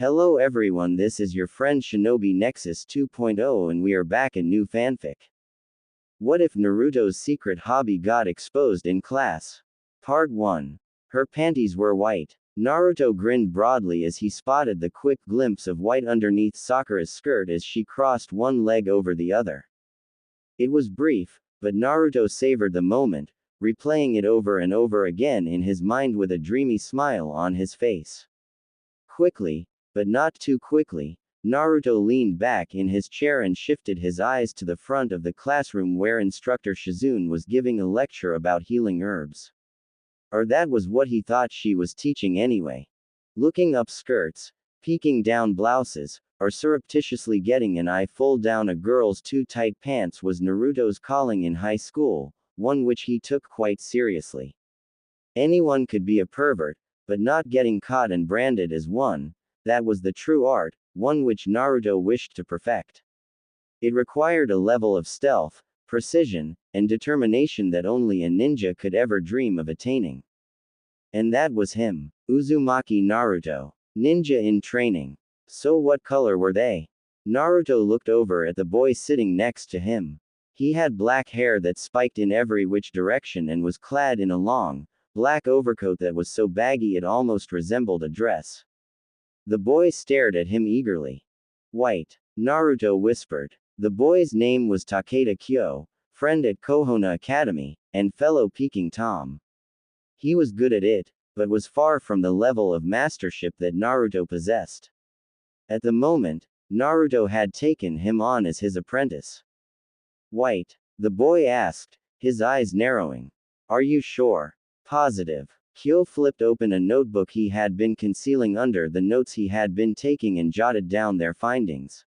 Hello everyone, this is your friend Shinobi Nexus 2.0 and we are back in new fanfic. What if Naruto's secret hobby got exposed in class? Part 1. Her panties were white. Naruto grinned broadly as he spotted the quick glimpse of white underneath Sakura's skirt as she crossed one leg over the other. It was brief, but Naruto savored the moment, replaying it over and over again in his mind with a dreamy smile on his face. Quickly, but not too quickly, Naruto leaned back in his chair and shifted his eyes to the front of the classroom where instructor Shizune was giving a lecture about healing herbs. Or that was what he thought she was teaching anyway. Looking up skirts, peeking down blouses, or surreptitiously getting an eye full down a girl's too tight pants was Naruto's calling in high school, one which he took quite seriously. Anyone could be a pervert, but not getting caught and branded as one, that was the true art, one which Naruto wished to perfect. It required a level of stealth, precision, and determination that only a ninja could ever dream of attaining. And that was him, Uzumaki Naruto, ninja in training. So what color were they? Naruto looked over at the boy sitting next to him. He had black hair that spiked in every which direction and was clad in a long, black overcoat that was so baggy it almost resembled a dress. The boy stared at him eagerly. White, Naruto whispered. The boy's name was Takeda Kyo, friend at Kohona Academy, and fellow Peking Tom. He was good at it, but was far from the level of mastership that Naruto possessed. At the moment, Naruto had taken him on as his apprentice. White, the boy asked, his eyes narrowing. Are you sure? Positive. Kyo flipped open a notebook he had been concealing under the notes he had been taking and jotted down their findings.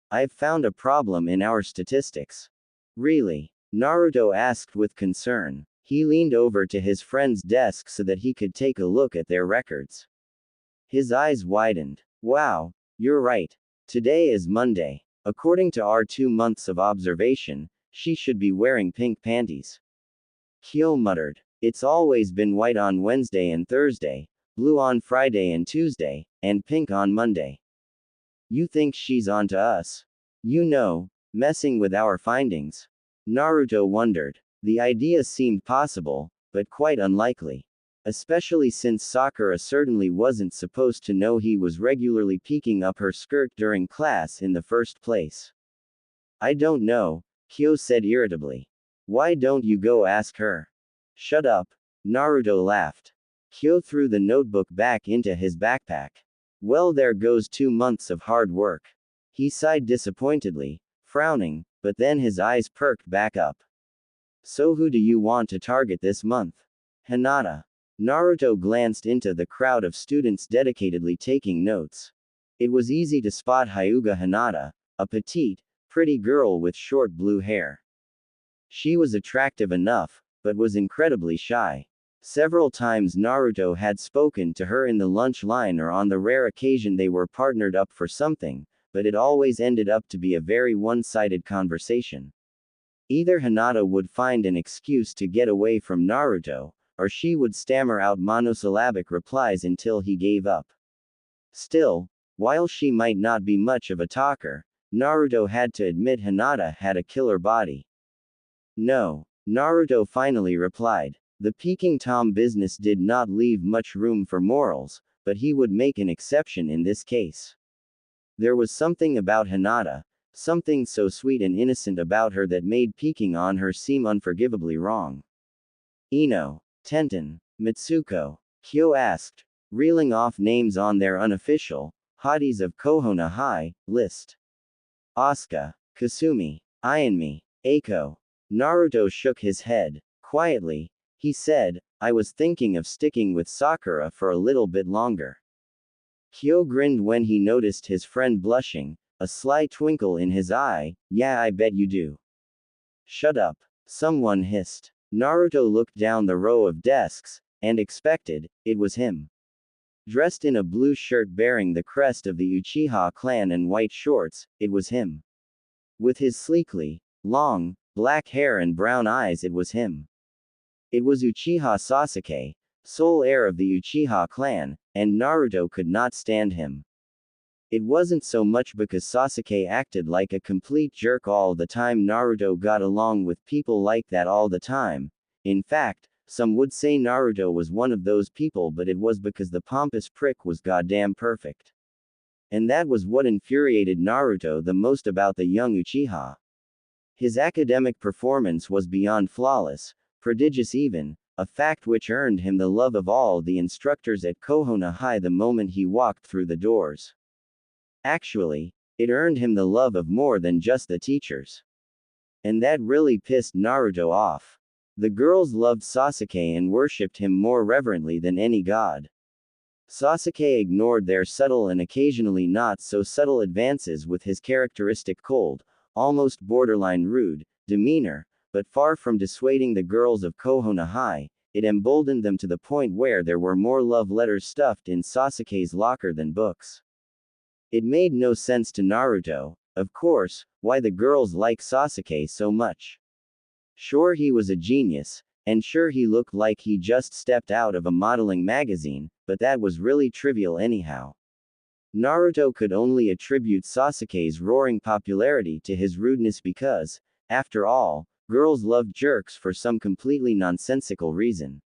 I've found a problem in our statistics. Really? Naruto asked with concern. He leaned over to his friend's desk so that he could take a look at their records. His eyes widened. Wow, you're right. Today is Monday. According to our 2 months of observation, she should be wearing pink panties. Kyo muttered. It's always been white on Wednesday and Thursday, blue on Friday and Tuesday, and pink on Monday. You think she's onto us? You know, messing with our findings? Naruto wondered. The idea seemed possible, but quite unlikely. Especially since Sakura certainly wasn't supposed to know he was regularly peeking up her skirt during class in the first place. I don't know, Kyo said irritably. Why don't you go ask her? Shut up. Naruto laughed. Kyo threw the notebook back into his backpack. Well, there goes 2 months of hard work. He sighed disappointedly, frowning, but then his eyes perked back up. So who do you want to target this month? Hinata. Naruto glanced into the crowd of students dedicatedly taking notes. It was easy to spot Hyuga Hinata, a petite, pretty girl with short blue hair. She was attractive enough, but was incredibly shy. Several times Naruto had spoken to her in the lunch line or on the rare occasion they were partnered up for something, but it always ended up to be a very one-sided conversation. Either Hinata would find an excuse to get away from Naruto, or she would stammer out monosyllabic replies until he gave up. Still, while she might not be much of a talker, Naruto had to admit Hinata had a killer body. No. Naruto finally replied. The Peking Tom business did not leave much room for morals, but he would make an exception in this case. There was something about Hinata, something so sweet and innocent about her that made peeking on her seem unforgivably wrong. Ino, Tenten, Mitsuko, Kyo asked, reeling off names on their unofficial, hotties of Kohona High, list. Asuka, Kasumi, Ayanmi, Eiko. Naruto shook his head. Quietly, he said, I was thinking of sticking with Sakura for a little bit longer. Kyo grinned when he noticed his friend blushing, a sly twinkle in his eye. Yeah, I bet you do. Shut up. Someone hissed. Naruto looked down the row of desks, and expected, it was him. Dressed in a blue shirt bearing the crest of the Uchiha clan and white shorts, it was him. With his sleekly, long, black hair and brown eyes, it was him. It was Uchiha Sasuke, sole heir of the Uchiha clan, and Naruto could not stand him. It wasn't so much because Sasuke acted like a complete jerk all the time. Naruto got along with people like that all the time. In fact, some would say Naruto was one of those people, but it was because the pompous prick was goddamn perfect. And that was what infuriated Naruto the most about the young Uchiha. His academic performance was beyond flawless, prodigious even, a fact which earned him the love of all the instructors at Konoha High the moment he walked through the doors. Actually, it earned him the love of more than just the teachers. And that really pissed Naruto off. The girls loved Sasuke and worshipped him more reverently than any god. Sasuke ignored their subtle and occasionally not so subtle advances with his characteristic cold, almost borderline rude, demeanor, but far from dissuading the girls of Konoha High, it emboldened them to the point where there were more love letters stuffed in Sasuke's locker than books. It made no sense to Naruto, of course, why the girls like Sasuke so much. Sure, he was a genius, and sure he looked like he just stepped out of a modeling magazine, but that was really trivial anyhow. Naruto could only attribute Sasuke's roaring popularity to his rudeness because, after all, girls loved jerks for some completely nonsensical reason.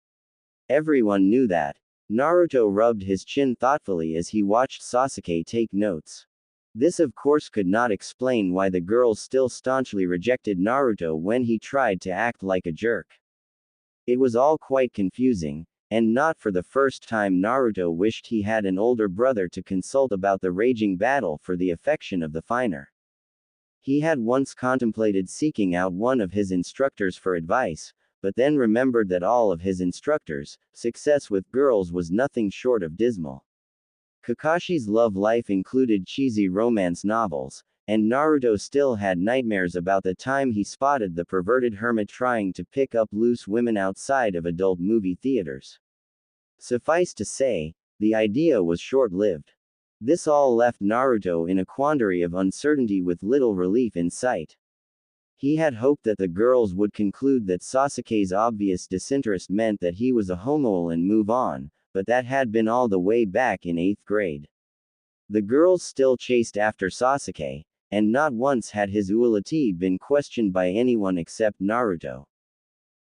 Everyone knew that. Naruto rubbed his chin thoughtfully as he watched Sasuke take notes. This of course could not explain why the girls still staunchly rejected Naruto when he tried to act like a jerk. It was all quite confusing, and not for the first time Naruto wished he had an older brother to consult about the raging battle for the affection of the finer. He had once contemplated seeking out one of his instructors for advice, but then remembered that all of his instructors' success with girls was nothing short of dismal. Kakashi's love life included cheesy romance novels, and Naruto still had nightmares about the time he spotted the perverted hermit trying to pick up loose women outside of adult movie theaters. Suffice to say, the idea was short-lived. This all left Naruto in a quandary of uncertainty with little relief in sight. He had hoped that the girls would conclude that Sasuke's obvious disinterest meant that he was a homo and move on, but that had been all the way back in 8th grade. The girls still chased after Sasuke, and not once had his utility been questioned by anyone except Naruto.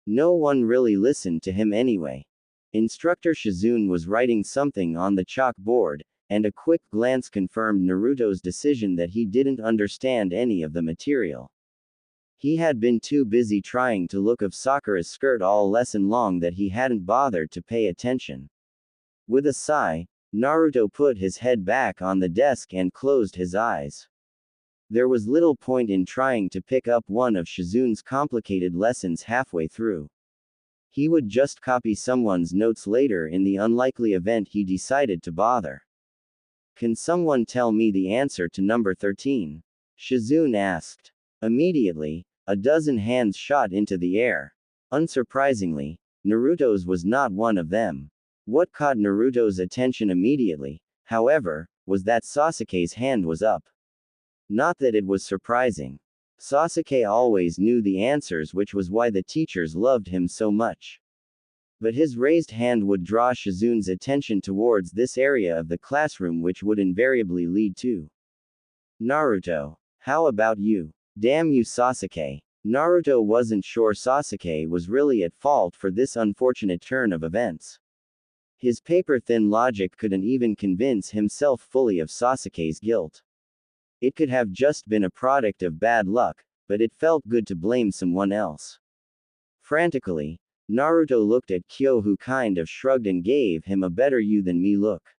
No one really listened to him anyway. Instructor Shizune was writing something on the chalkboard, and a quick glance confirmed Naruto's decision that he didn't understand any of the material. He had been too busy trying to look of Sakura's skirt all lesson long that he hadn't bothered to pay attention. With a sigh, Naruto put his head back on the desk and closed his eyes. There was little point in trying to pick up one of Shizune's complicated lessons halfway through. He would just copy someone's notes later in the unlikely event he decided to bother. Can someone tell me the answer to number 13? Shizune asked. Immediately, a dozen hands shot into the air. Unsurprisingly, Naruto's was not one of them. What caught Naruto's attention immediately, however, was that Sasuke's hand was up. Not that it was surprising. Sasuke always knew the answers, which was why the teachers loved him so much. But his raised hand would draw Shizune's attention towards this area of the classroom, which would invariably lead to Naruto. How about you? Damn you, Sasuke. Naruto wasn't sure Sasuke was really at fault for this unfortunate turn of events. His paper-thin logic couldn't even convince himself fully of Sasuke's guilt. It could have just been a product of bad luck, but it felt good to blame someone else. Frantically, Naruto looked at Kyo, who kind of shrugged and gave him a better you than me look.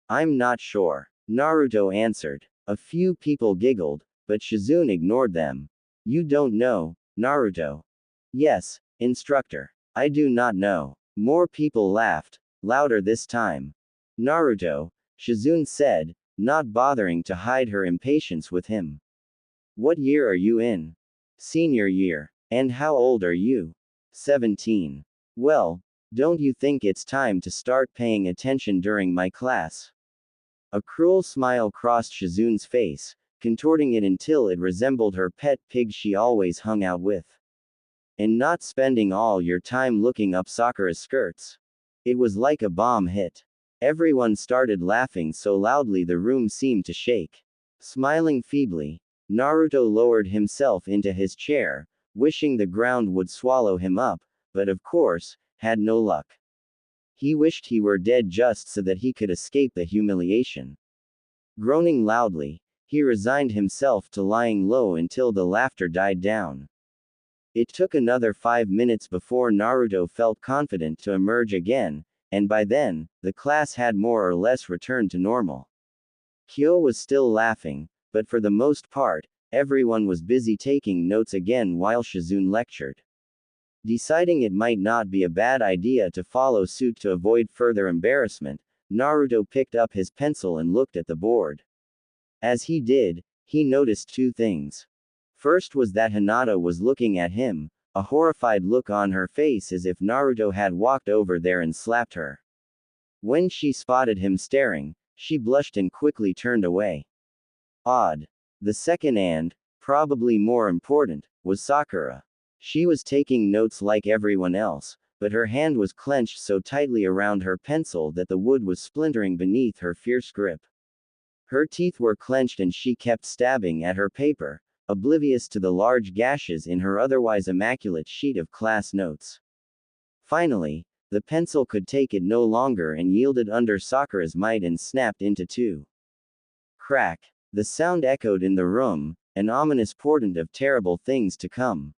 I'm not sure, Naruto answered. A few people giggled, but Shizune ignored them. You don't know, Naruto? Yes, instructor. I do not know. More people laughed, louder this time. Naruto, Shizune said, not bothering to hide her impatience with him. What year are you in? Senior year. And how old are you? 17. Well, don't you think it's time to start paying attention during my class? A cruel smile crossed Shizune's face, contorting it until it resembled her pet pig she always hung out with. And not spending all your time looking up Sakura's skirts. It was like a bomb hit. Everyone started laughing so loudly the room seemed to shake. Smiling feebly, Naruto lowered himself into his chair, wishing the ground would swallow him up, but of course, had no luck. He wished he were dead just so that he could escape the humiliation. Groaning loudly, he resigned himself to lying low until the laughter died down. It took another 5 minutes before Naruto felt confident to emerge again, and by then, the class had more or less returned to normal. Kyo was still laughing, but for the most part, everyone was busy taking notes again while Shizune lectured. Deciding it might not be a bad idea to follow suit to avoid further embarrassment, Naruto picked up his pencil and looked at the board. As he did, he noticed two things. First was that Hinata was looking at him, a horrified look on her face as if Naruto had walked over there and slapped her. When she spotted him staring, she blushed and quickly turned away. Odd. The second and, probably more important, was Sakura. She was taking notes like everyone else, but her hand was clenched so tightly around her pencil that the wood was splintering beneath her fierce grip. Her teeth were clenched and she kept stabbing at her paper, oblivious to the large gashes in her otherwise immaculate sheet of class notes. Finally, the pencil could take it no longer and yielded under Sakura's might and snapped into two. Crack. The sound echoed in the room, an ominous portent of terrible things to come.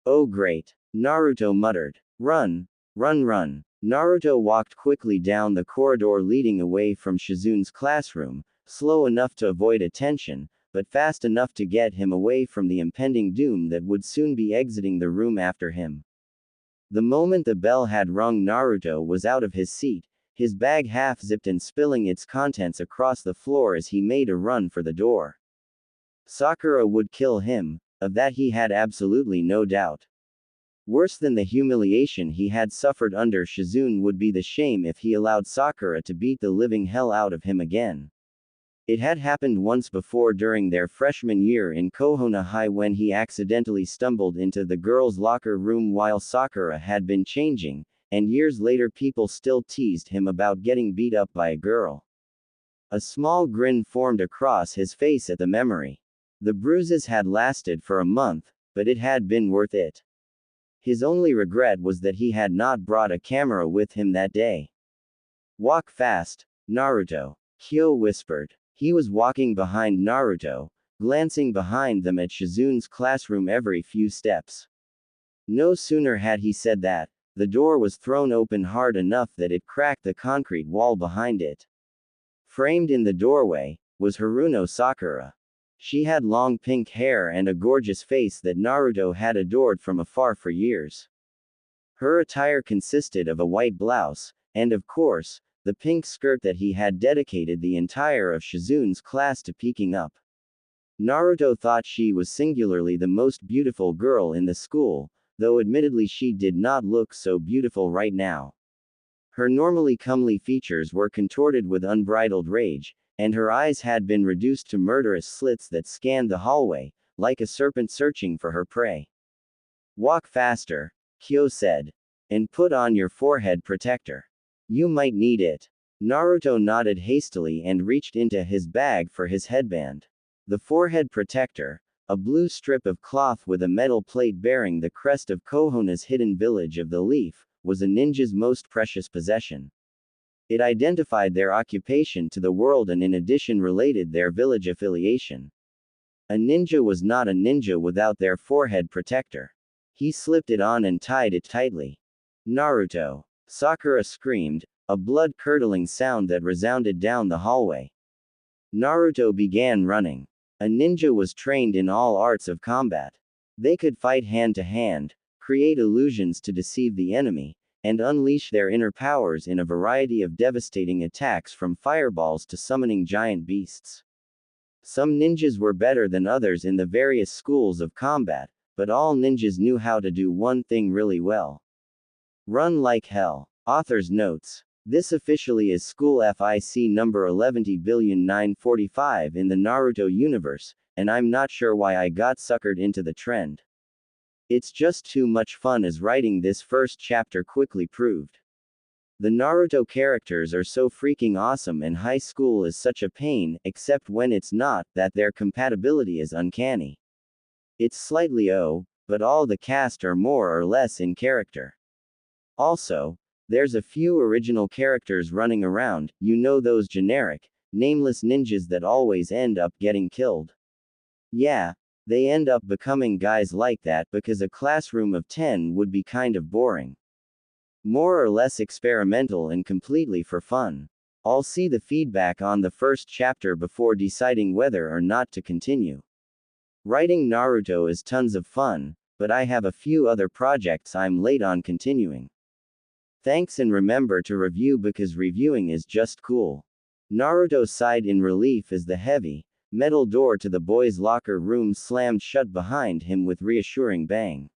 Oh great. Naruto muttered. Run. Run run. Naruto walked quickly down the corridor leading away from Shizune's classroom, slow enough to avoid attention, but fast enough to get him away from the impending doom that would soon be exiting the room after him. The moment the bell had rung, Naruto was out of his seat, his bag half-zipped and spilling its contents across the floor as he made a run for the door. Sakura would kill him, of that he had absolutely no doubt. Worse than the humiliation he had suffered under Shizune would be the shame if he allowed Sakura to beat the living hell out of him again. It had happened once before during their freshman year in Kohono High when he accidentally stumbled into the girls' locker room while Sakura had been changing, and years later people still teased him about getting beat up by a girl. A small grin formed across his face at the memory. The bruises had lasted for a month, but it had been worth it. His only regret was that he had not brought a camera with him that day. Walk fast, Naruto, Kyo whispered. He was walking behind Naruto, glancing behind them at Shizune's classroom every few steps. No sooner had he said that, the door was thrown open hard enough that it cracked the concrete wall behind it. Framed in the doorway, was Haruno Sakura. She had long pink hair and a gorgeous face that Naruto had adored from afar for years. Her attire consisted of a white blouse, and of course, the pink skirt that he had dedicated the entire of Shizune's class to peeking up. Naruto thought she was singularly the most beautiful girl in the school, though admittedly she did not look so beautiful right now. Her normally comely features were contorted with unbridled rage, and her eyes had been reduced to murderous slits that scanned the hallway, like a serpent searching for her prey. Walk faster, Kyo said. And put on your forehead protector. You might need it. Naruto nodded hastily and reached into his bag for his headband. The forehead protector, a blue strip of cloth with a metal plate bearing the crest of Kohona's hidden village of the Leaf, was a ninja's most precious possession. It identified their occupation to the world and in addition related their village affiliation. A ninja was not a ninja without their forehead protector. He slipped it on and tied it tightly. Naruto. Sakura screamed, a blood-curdling sound that resounded down the hallway. Naruto began running. A ninja was trained in all arts of combat. They could fight hand to hand, create illusions to deceive the enemy, and unleash their inner powers in a variety of devastating attacks from fireballs to summoning giant beasts. Some ninjas were better than others in the various schools of combat, but all ninjas knew how to do one thing really well. Run like hell. Author's notes. This officially is School FIC number 11,945 in the Naruto universe, and I'm not sure why I got suckered into the trend. It's just too much fun as writing this first chapter quickly proved. The Naruto characters are so freaking awesome and high school is such a pain, except when it's not, that their compatibility is uncanny. It's slightly but all the cast are more or less in character. Also, there's a few original characters running around, those generic, nameless ninjas that always end up getting killed. Yeah, they end up becoming guys like that because a classroom of 10 would be kind of boring. More or less experimental and completely for fun. I'll see the feedback on the first chapter before deciding whether or not to continue. Writing Naruto is tons of fun, but I have a few other projects I'm late on continuing. Thanks and remember to review because reviewing is just cool. Naruto sighed in relief as the heavy, metal door to the boys' locker room slammed shut behind him with reassuring bang.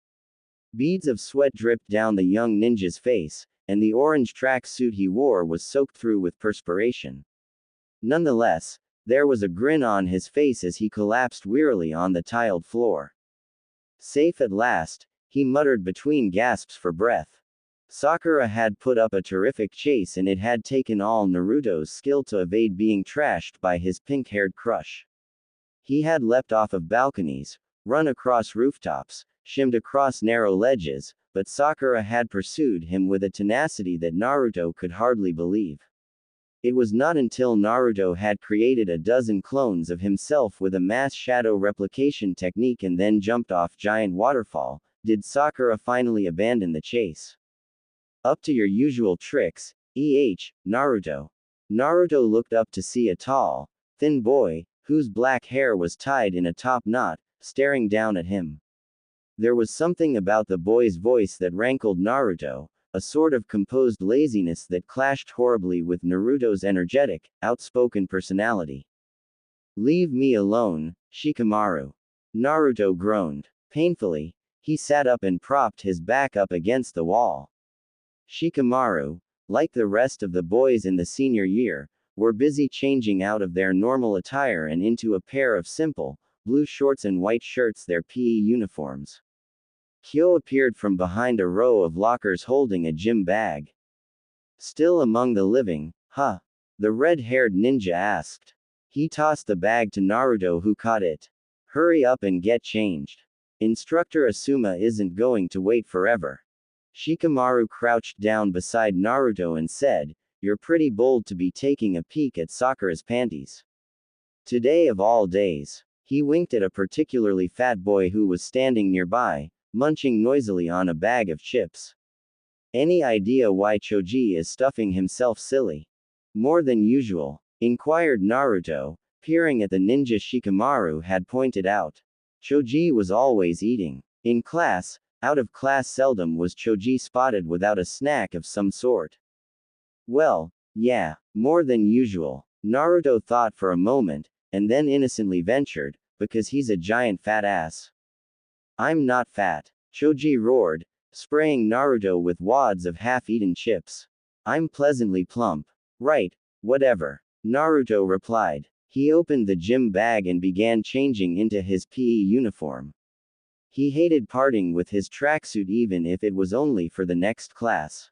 Beads of sweat dripped down the young ninja's face, and the orange track suit he wore was soaked through with perspiration. Nonetheless, there was a grin on his face as he collapsed wearily on the tiled floor. Safe at last, he muttered between gasps for breath. Sakura had put up a terrific chase and it had taken all Naruto's skill to evade being trashed by his pink-haired crush. He had leapt off of balconies, run across rooftops, shimmed across narrow ledges, but Sakura had pursued him with a tenacity that Naruto could hardly believe. It was not until Naruto had created a dozen clones of himself with a mass shadow replication technique and then jumped off giant waterfall, did Sakura finally abandon the chase. Up to your usual tricks, Naruto. Naruto looked up to see a tall, thin boy, whose black hair was tied in a top knot, staring down at him. There was something about the boy's voice that rankled Naruto, a sort of composed laziness that clashed horribly with Naruto's energetic, outspoken personality. Leave me alone, Shikamaru. Naruto groaned. Painfully, he sat up and propped his back up against the wall. Shikamaru, like the rest of the boys in the senior year, were busy changing out of their normal attire and into a pair of simple, blue shorts and white shirts, their PE uniforms. Kyo appeared from behind a row of lockers holding a gym bag. Still among the living, huh? The red-haired ninja asked. He tossed the bag to Naruto who caught it. Hurry up and get changed. Instructor Asuma isn't going to wait forever. Shikamaru crouched down beside Naruto and said, "You're pretty bold to be taking a peek at Sakura's panties. Today of all days." He winked at a particularly fat boy who was standing nearby, munching noisily on a bag of chips. Any idea why Choji is stuffing himself silly? More than usual? Inquired Naruto, peering at the ninja Shikamaru had pointed out. Choji was always eating. In class, out of class seldom was Choji spotted without a snack of some sort. Well, yeah, more than usual. Naruto thought for a moment, and then innocently ventured, because he's a giant fat ass. I'm not fat. Choji roared, spraying Naruto with wads of half-eaten chips. I'm pleasantly plump. Right, whatever. Naruto replied. He opened the gym bag and began changing into his PE uniform. He hated parting with his tracksuit even if it was only for the next class.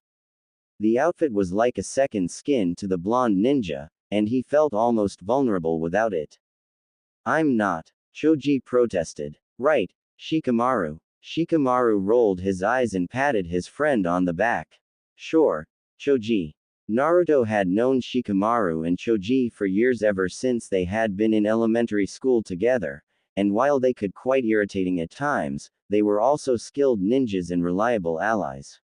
The outfit was like a second skin to the blonde ninja, and he felt almost vulnerable without it. I'm not. Choji protested. Right, Shikamaru. Shikamaru rolled his eyes and patted his friend on the back. Sure, Choji. Naruto had known Shikamaru and Choji for years, ever since they had been in elementary school together, and while they could quite irritating at times, they were also skilled ninjas and reliable allies.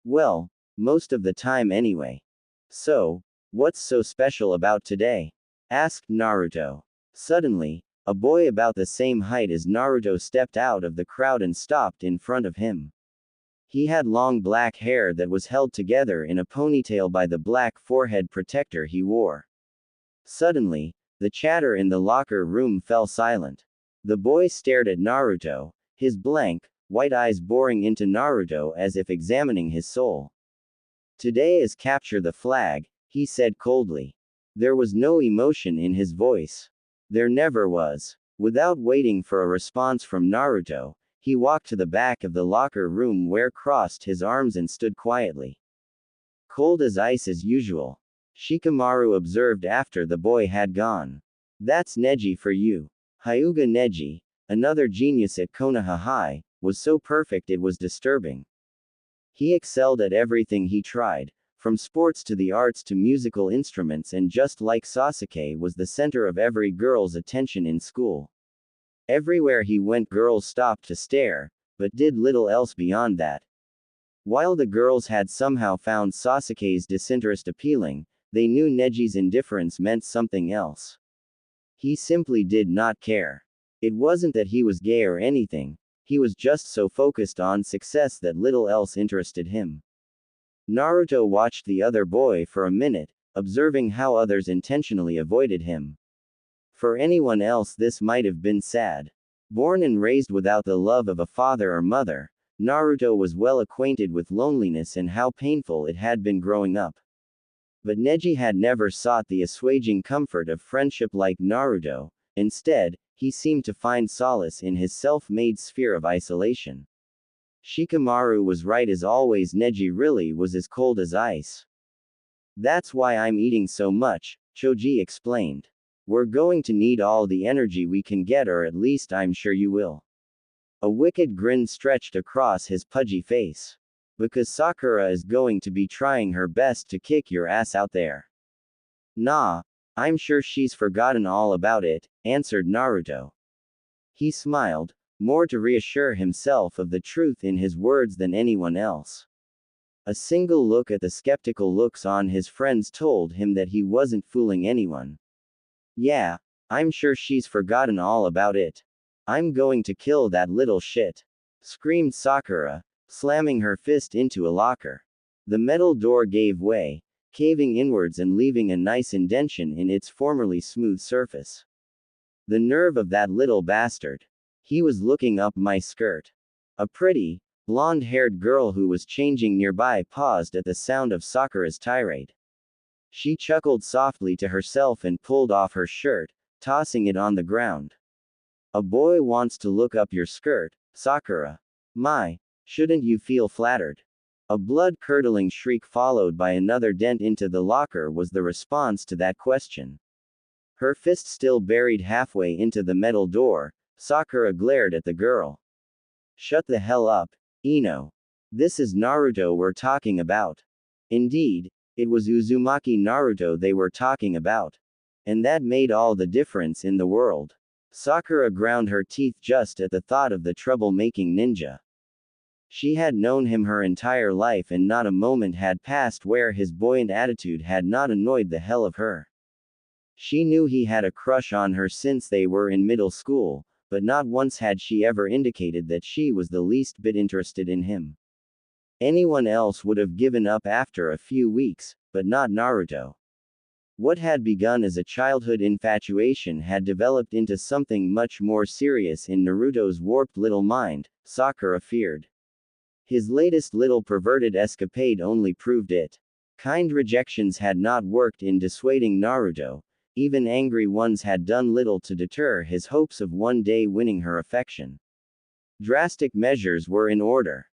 Well, most of the time anyway. So, what's so special about today? Asked Naruto. Suddenly, a boy about the same height as Naruto stepped out of the crowd and stopped in front of him. He had long black hair that was held together in a ponytail by the black forehead protector he wore. Suddenly, the chatter in the locker room fell silent. The boy stared at Naruto, his blank, white eyes boring into Naruto as if examining his soul. Today is capture the flag, he said coldly. There was no emotion in his voice. There never was. Without waiting for a response from Naruto, he walked to the back of the locker room where crossed his arms and stood quietly. Cold as ice as usual. Shikamaru observed after the boy had gone. That's Neji for you. Hyuga Neji, another genius at Konoha High, was so perfect it was disturbing. He excelled at everything he tried, from sports to the arts to musical instruments, and just like Sasuke was the center of every girl's attention in school. Everywhere he went girls stopped to stare, but did little else beyond that. While the girls had somehow found Sasuke's disinterest appealing, they knew Neji's indifference meant something else. He simply did not care. It wasn't that he was gay or anything, he was just so focused on success that little else interested him. Naruto watched the other boy for a minute, observing how others intentionally avoided him. For anyone else this might have been sad. Born and raised without the love of a father or mother, Naruto was well acquainted with loneliness and how painful it had been growing up. But Neji had never sought the assuaging comfort of friendship like Naruto. Instead, he seemed to find solace in his self-made sphere of isolation. Shikamaru was right as always. Neji really was as cold as ice. That's why I'm eating so much, Choji explained. We're going to need all the energy we can get, or at least I'm sure you will. A wicked grin stretched across his pudgy face. Because Sakura is going to be trying her best to kick your ass out there. Nah, I'm sure she's forgotten all about it, answered Naruto. He smiled, more to reassure himself of the truth in his words than anyone else. A single look at the skeptical looks on his friends told him that he wasn't fooling anyone. Yeah, I'm sure she's forgotten all about it. I'm going to kill that little shit, screamed Sakura, slamming her fist into a locker. The metal door gave way, caving inwards and leaving a nice indentation in its formerly smooth surface. The nerve of that little bastard. He was looking up my skirt. A pretty, blonde-haired girl who was changing nearby paused at the sound of Sakura's tirade. She chuckled softly to herself and pulled off her shirt, tossing it on the ground. A boy wants to look up your skirt, Sakura. My, shouldn't you feel flattered? A blood-curdling shriek followed by another dent into the locker was the response to that question. Her fist still buried halfway into the metal door, Sakura glared at the girl. Shut the hell up, Ino. This is Naruto we're talking about. Indeed, it was Uzumaki Naruto they were talking about. And that made all the difference in the world. Sakura ground her teeth just at the thought of the trouble-making ninja. She had known him her entire life, and not a moment had passed where his buoyant attitude had not annoyed the hell of her. She knew he had a crush on her since they were in middle school, but not once had she ever indicated that she was the least bit interested in him. Anyone else would have given up after a few weeks, but not Naruto. What had begun as a childhood infatuation had developed into something much more serious in Naruto's warped little mind, Sakura feared. His latest little perverted escapade only proved it. Kind rejections had not worked in dissuading Naruto, even angry ones had done little to deter his hopes of one day winning her affection. Drastic measures were in order.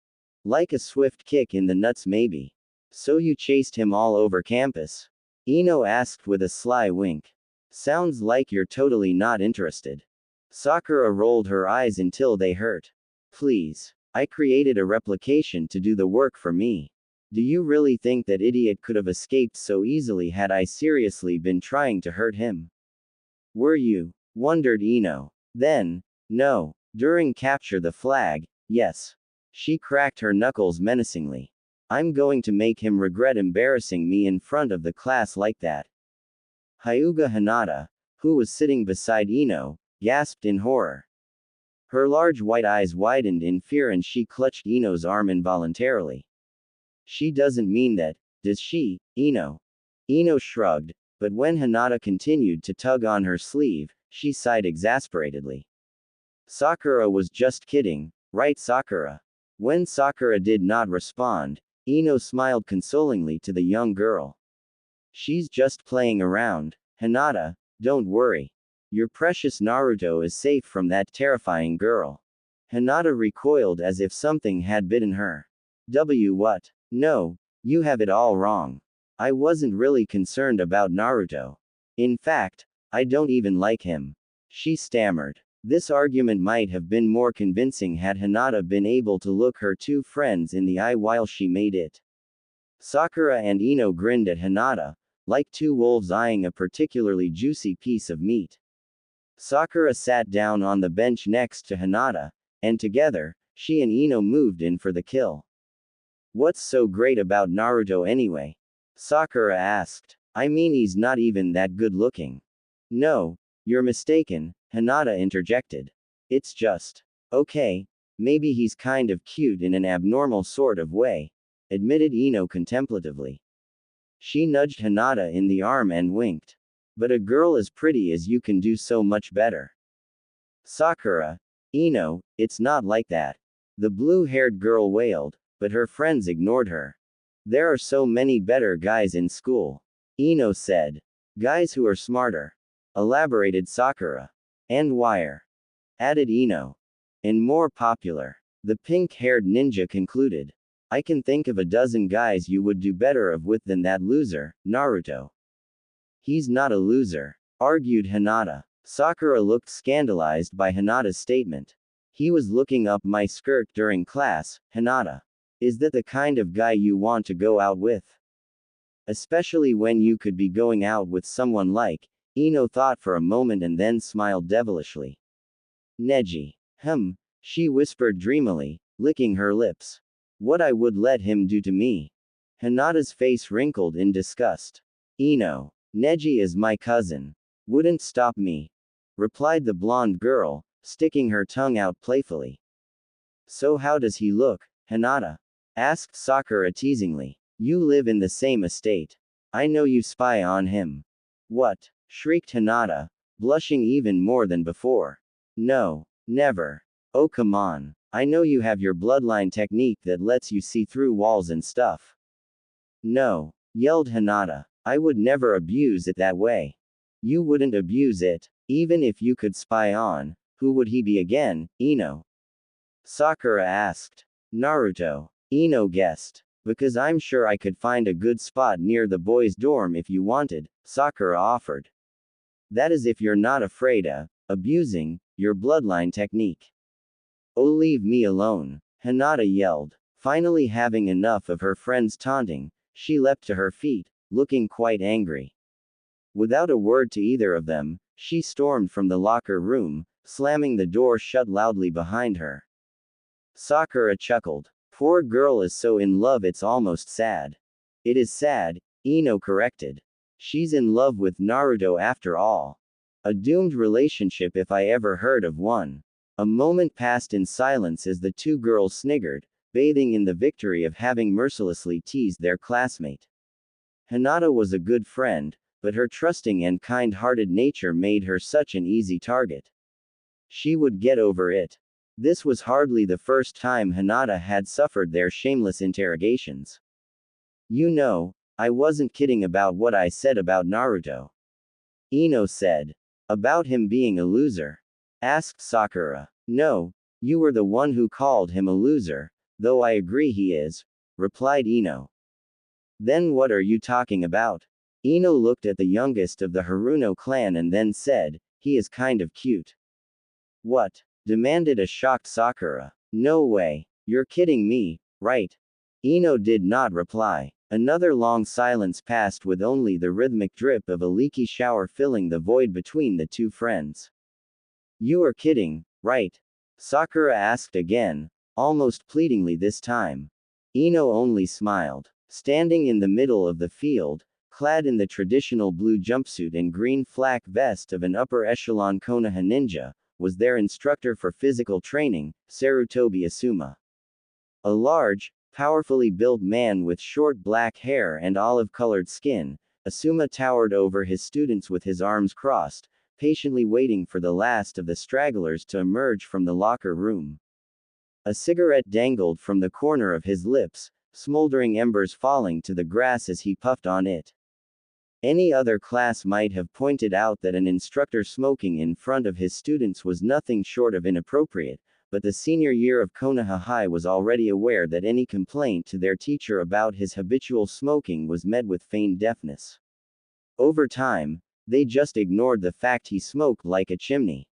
Like a swift kick in the nuts maybe. So you chased him all over campus? Ino asked with a sly wink. Sounds like you're totally not interested. Sakura rolled her eyes until they hurt. Please. I created a replication to do the work for me. Do you really think that idiot could have escaped so easily had I seriously been trying to hurt him? Were you? Wondered Ino. Then, no. During Capture the Flag, yes. She cracked her knuckles menacingly. I'm going to make him regret embarrassing me in front of the class like that. Hyuga Hinata, who was sitting beside Ino, gasped in horror. Her large white eyes widened in fear and she clutched Ino's arm involuntarily. She doesn't mean that, does she, Ino? Ino shrugged, but when Hinata continued to tug on her sleeve, she sighed exasperatedly. Sakura was just kidding, right Sakura? When Sakura did not respond, Ino smiled consolingly to the young girl. She's just playing around, Hinata, don't worry. Your precious Naruto is safe from that terrifying girl. Hinata recoiled as if something had bitten her. What? No, You have it all wrong. I wasn't really concerned about Naruto. In fact, I don't even like him. She stammered. This argument might have been more convincing had Hinata been able to look her two friends in the eye while she made it. Sakura and Ino grinned at Hinata, like two wolves eyeing a particularly juicy piece of meat. Sakura sat down on the bench next to Hinata, and together, she and Ino moved in for the kill. What's so great about Naruto anyway? Sakura asked. I mean, he's not even that good looking. No, you're mistaken, Hinata interjected. It's just. Okay, maybe he's kind of cute in an abnormal sort of way, admitted Ino contemplatively. She nudged Hinata in the arm and winked. But a girl as pretty as you can do so much better. Sakura. Ino, it's not like that. The blue-haired girl wailed, but her friends ignored her. There are so many better guys in school. Ino said. Guys who are smarter. Elaborated Sakura. And wire. Added Ino. And more popular. The pink-haired ninja concluded. I can think of a dozen guys you would do better of with than that loser, Naruto. He's not a loser, argued Hinata. Sakura looked scandalized by Hinata's statement. He was looking up my skirt during class, Hinata. Is that the kind of guy you want to go out with? Especially when you could be going out with someone like, Ino thought for a moment and then smiled devilishly. Neji. She whispered dreamily, licking her lips. What I would let him do to me. Hinata's face wrinkled in disgust. Ino. Neji is my cousin. Wouldn't stop me. Replied the blonde girl, sticking her tongue out playfully. So how does he look, Hinata? Asked Sakura teasingly. You live in the same estate. I know you spy on him. What? Shrieked Hinata, blushing even more than before. No, never. Oh come on. I know you have your bloodline technique that lets you see through walls and stuff. No, yelled Hinata. I would never abuse it that way. You wouldn't abuse it, even if you could spy on, who would he be again, Ino? Sakura asked. Naruto. Ino guessed. Because I'm sure I could find a good spot near the boys' dorm if you wanted, Sakura offered. That is if you're not afraid of abusing your bloodline technique. Oh, leave me alone, Hinata yelled. Finally having enough of her friend's taunting, she leapt to her feet, looking quite angry. Without a word to either of them, she stormed from the locker room, slamming the door shut loudly behind her. Sakura chuckled. Poor girl is so in love it's almost sad. It is sad, Ino corrected. She's in love with Naruto after all. A doomed relationship if I ever heard of one. A moment passed in silence as the two girls sniggered, bathing in the victory of having mercilessly teased their classmate. Hinata was a good friend, but her trusting and kind-hearted nature made her such an easy target. She would get over it. This was hardly the first time Hinata had suffered their shameless interrogations. You know, I wasn't kidding about what I said about Naruto. Ino said. About him being a loser? Asked Sakura. No, you were the one who called him a loser, though I agree he is, replied Ino. Then what are you talking about? Ino looked at the youngest of the Haruno clan and then said, he is kind of cute. What? Demanded a shocked Sakura. No way. You're kidding me, right? Ino did not reply. Another long silence passed with only the rhythmic drip of a leaky shower filling the void between the two friends. You are kidding, right? Sakura asked again, almost pleadingly this time. Ino only smiled. Standing in the middle of the field, clad in the traditional blue jumpsuit and green flak vest of an upper echelon Konoha ninja, was their instructor for physical training, Sarutobi Asuma. A large, powerfully built man with short black hair and olive-colored skin, Asuma towered over his students with his arms crossed, patiently waiting for the last of the stragglers to emerge from the locker room. A cigarette dangled from the corner of his lips, smoldering embers falling to the grass as he puffed on it. Any other class might have pointed out that an instructor smoking in front of his students was nothing short of inappropriate, but the senior year of Konoha High was already aware that any complaint to their teacher about his habitual smoking was met with feigned deafness. Over time, they just ignored the fact he smoked like a chimney.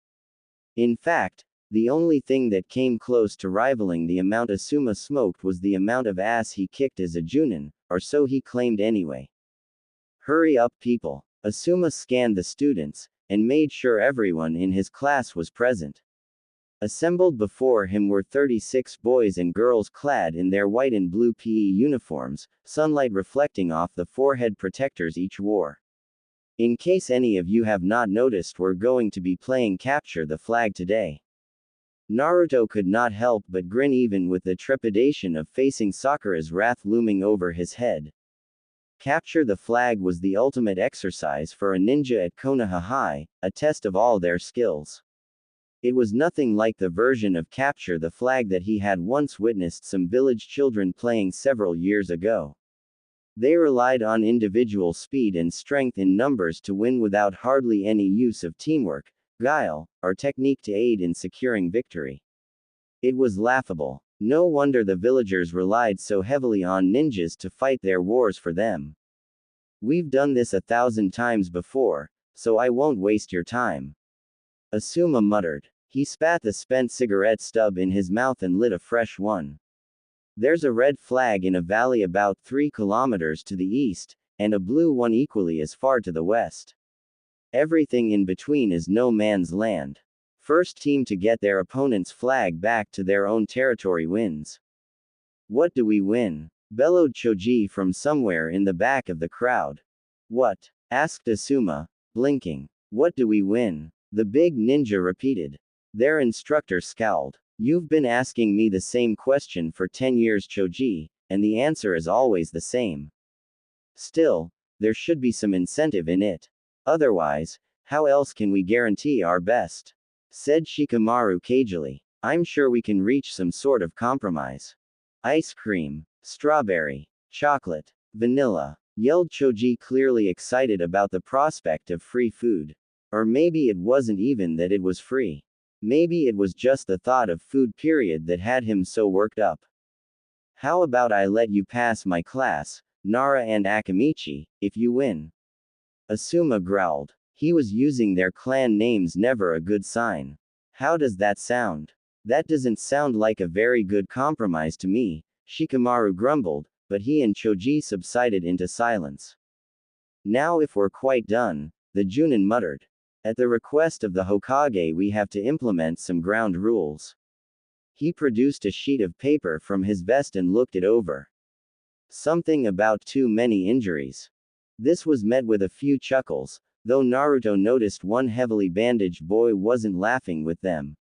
In fact, the only thing that came close to rivaling the amount Asuma smoked was the amount of ass he kicked as a Junin, or so he claimed anyway. Hurry up, people. Asuma scanned the students, and made sure everyone in his class was present. Assembled before him were 36 boys and girls clad in their white and blue PE uniforms, sunlight reflecting off the forehead protectors each wore. In case any of you have not noticed, we're going to be playing Capture the Flag today. Naruto could not help but grin, even with the trepidation of facing Sakura's wrath looming over his head. Capture the Flag was the ultimate exercise for a ninja at Konoha High, a test of all their skills. It was nothing like the version of Capture the Flag that he had once witnessed some village children playing several years ago. They relied on individual speed and strength in numbers to win without hardly any use of teamwork, guile, or technique to aid in securing victory. It was laughable. No wonder the villagers relied so heavily on ninjas to fight their wars for them. We've done this 1,000 times before, so I won't waste your time. Asuma muttered. He spat the spent cigarette stub in his mouth and lit a fresh one. There's a red flag in a valley about 3 kilometers to the east, and a blue one equally as far to the west. Everything in between is no man's land. First team to get their opponent's flag back to their own territory wins. What do we win? Bellowed Choji from somewhere in the back of the crowd. What? Asked Asuma, blinking. What do we win? The big ninja repeated. Their instructor scowled. You've been asking me the same question for 10 years, Choji, and the answer is always the same. Still, there should be some incentive in it. Otherwise, how else can we guarantee our best? Said Shikamaru cagily. I'm sure we can reach some sort of compromise. Ice cream, strawberry, chocolate, vanilla, yelled Choji, clearly excited about the prospect of free food. Or maybe it wasn't even that it was free. Maybe it was just the thought of food period that had him so worked up. How about I let you pass my class, Nara and Akamichi, if you win? Asuma growled. He was using their clan names, never a good sign. How does that sound? That doesn't sound like a very good compromise to me, Shikamaru grumbled, but he and Choji subsided into silence. Now if we're quite done, the Junin muttered. At the request of the Hokage, we have to implement some ground rules. He produced a sheet of paper from his vest and looked it over. Something about too many injuries. This was met with a few chuckles, though Naruto noticed one heavily bandaged boy wasn't laughing with them.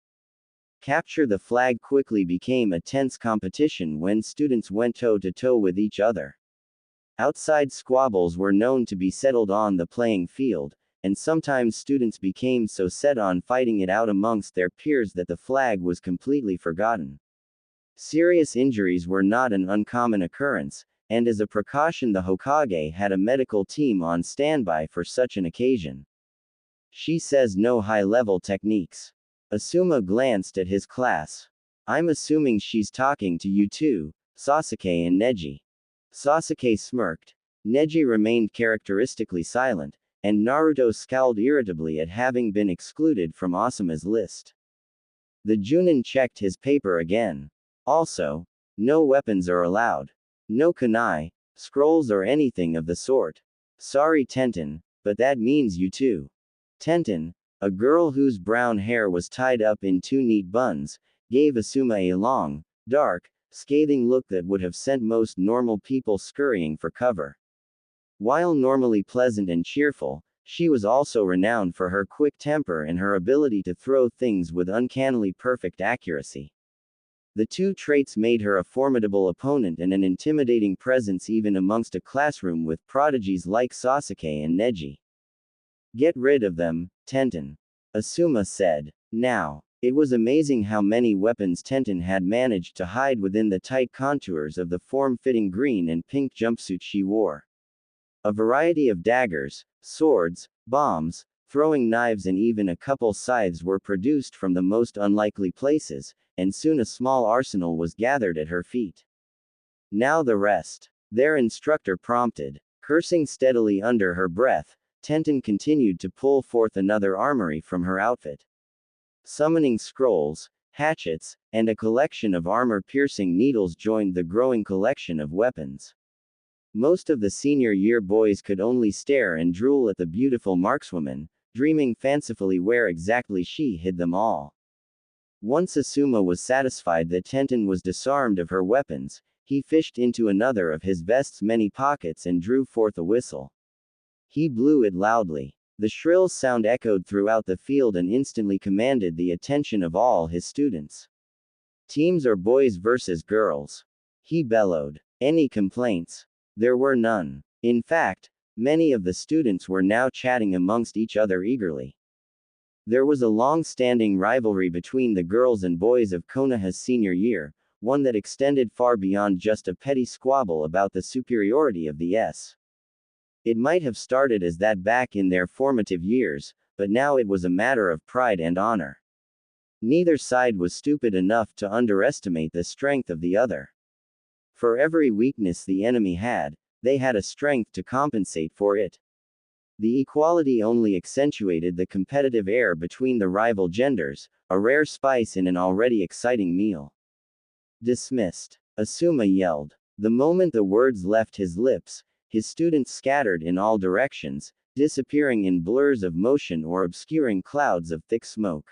Capture the Flag quickly became a tense competition when students went toe-to-toe with each other. Outside squabbles were known to be settled on the playing field, and sometimes students became so set on fighting it out amongst their peers that the flag was completely forgotten. Serious injuries were not an uncommon occurrence, and as a precaution the Hokage had a medical team on standby for such an occasion. She says no high-level techniques. Asuma glanced at his class. I'm assuming she's talking to you two, Sasuke and Neji. Sasuke smirked. Neji remained characteristically silent, and Naruto scowled irritably at having been excluded from Asuma's list. The Junin checked his paper again. Also, no weapons are allowed. No kunai, scrolls or anything of the sort. Sorry Tenten, but that means you too. Tenten, a girl whose brown hair was tied up in 2 neat buns, gave Asuma a long, dark, scathing look that would have sent most normal people scurrying for cover. While normally pleasant and cheerful, she was also renowned for her quick temper and her ability to throw things with uncannily perfect accuracy. The two traits made her a formidable opponent and an intimidating presence even amongst a classroom with prodigies like Sasuke and Neji. Get rid of them, Tenten. Asuma said. Now, it was amazing how many weapons Tenten had managed to hide within the tight contours of the form-fitting green and pink jumpsuit she wore. A variety of daggers, swords, bombs, Throwing knives and even a couple scythes were produced from the most unlikely places, and soon a small arsenal was gathered at her feet. Now the rest. Their instructor prompted. Cursing steadily under her breath, Tenten continued to pull forth another armory from her outfit. Summoning scrolls, hatchets, and a collection of armor-piercing needles joined the growing collection of weapons. Most of the senior year boys could only stare and drool at the beautiful markswoman, dreaming fancifully where exactly she hid them all. Once Asuma was satisfied that Tenten was disarmed of her weapons, he fished into another of his vest's many pockets and drew forth a whistle. He blew it loudly. The shrill sound echoed throughout the field and instantly commanded the attention of all his students. Teams are boys versus girls. He bellowed. Any complaints? There were none. In fact, many of the students were now chatting amongst each other eagerly. There was a long-standing rivalry between the girls and boys of Konoha's senior year, one that extended far beyond just a petty squabble about the superiority of the S. It might have started as that back in their formative years, but now it was a matter of pride and honor. Neither side was stupid enough to underestimate the strength of the other. For every weakness the enemy had, they had a strength to compensate for it. The equality only accentuated the competitive air between the rival genders, a rare spice in an already exciting meal. Dismissed. Asuma yelled. The moment the words left his lips, his students scattered in all directions, disappearing in blurs of motion or obscuring clouds of thick smoke.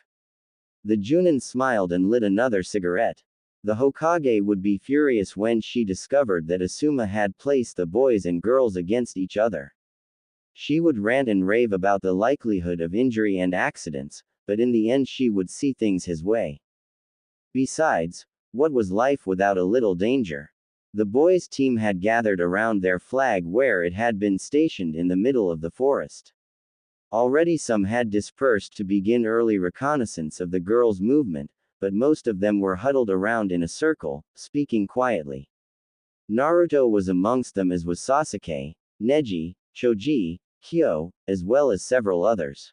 The Junin smiled and lit another cigarette. The Hokage would be furious when she discovered that Asuma had placed the boys and girls against each other. She would rant and rave about the likelihood of injury and accidents, but in the end she would see things his way. Besides, what was life without a little danger? The boys' team had gathered around their flag where it had been stationed in the middle of the forest. Already some had dispersed to begin early reconnaissance of the girls' movement, but most of them were huddled around in a circle, speaking quietly. Naruto was amongst them, as was Sasuke, Neji, Choji, Kyo, as well as several others.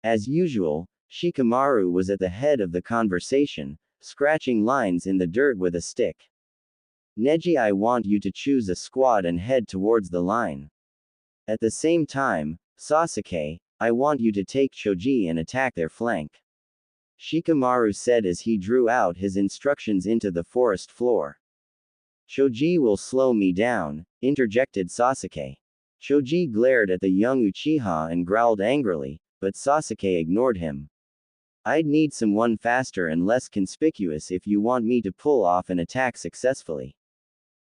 As usual, Shikamaru was at the head of the conversation, scratching lines in the dirt with a stick. Neji, I want you to choose a squad and head towards the line. At the same time, Sasuke, I want you to take Choji and attack their flank. Shikamaru said as he drew out his instructions into the forest floor. Choji will slow me down, interjected Sasuke. Choji glared at the young Uchiha and growled angrily, but Sasuke ignored him. I'd need someone faster and less conspicuous if you want me to pull off an attack successfully.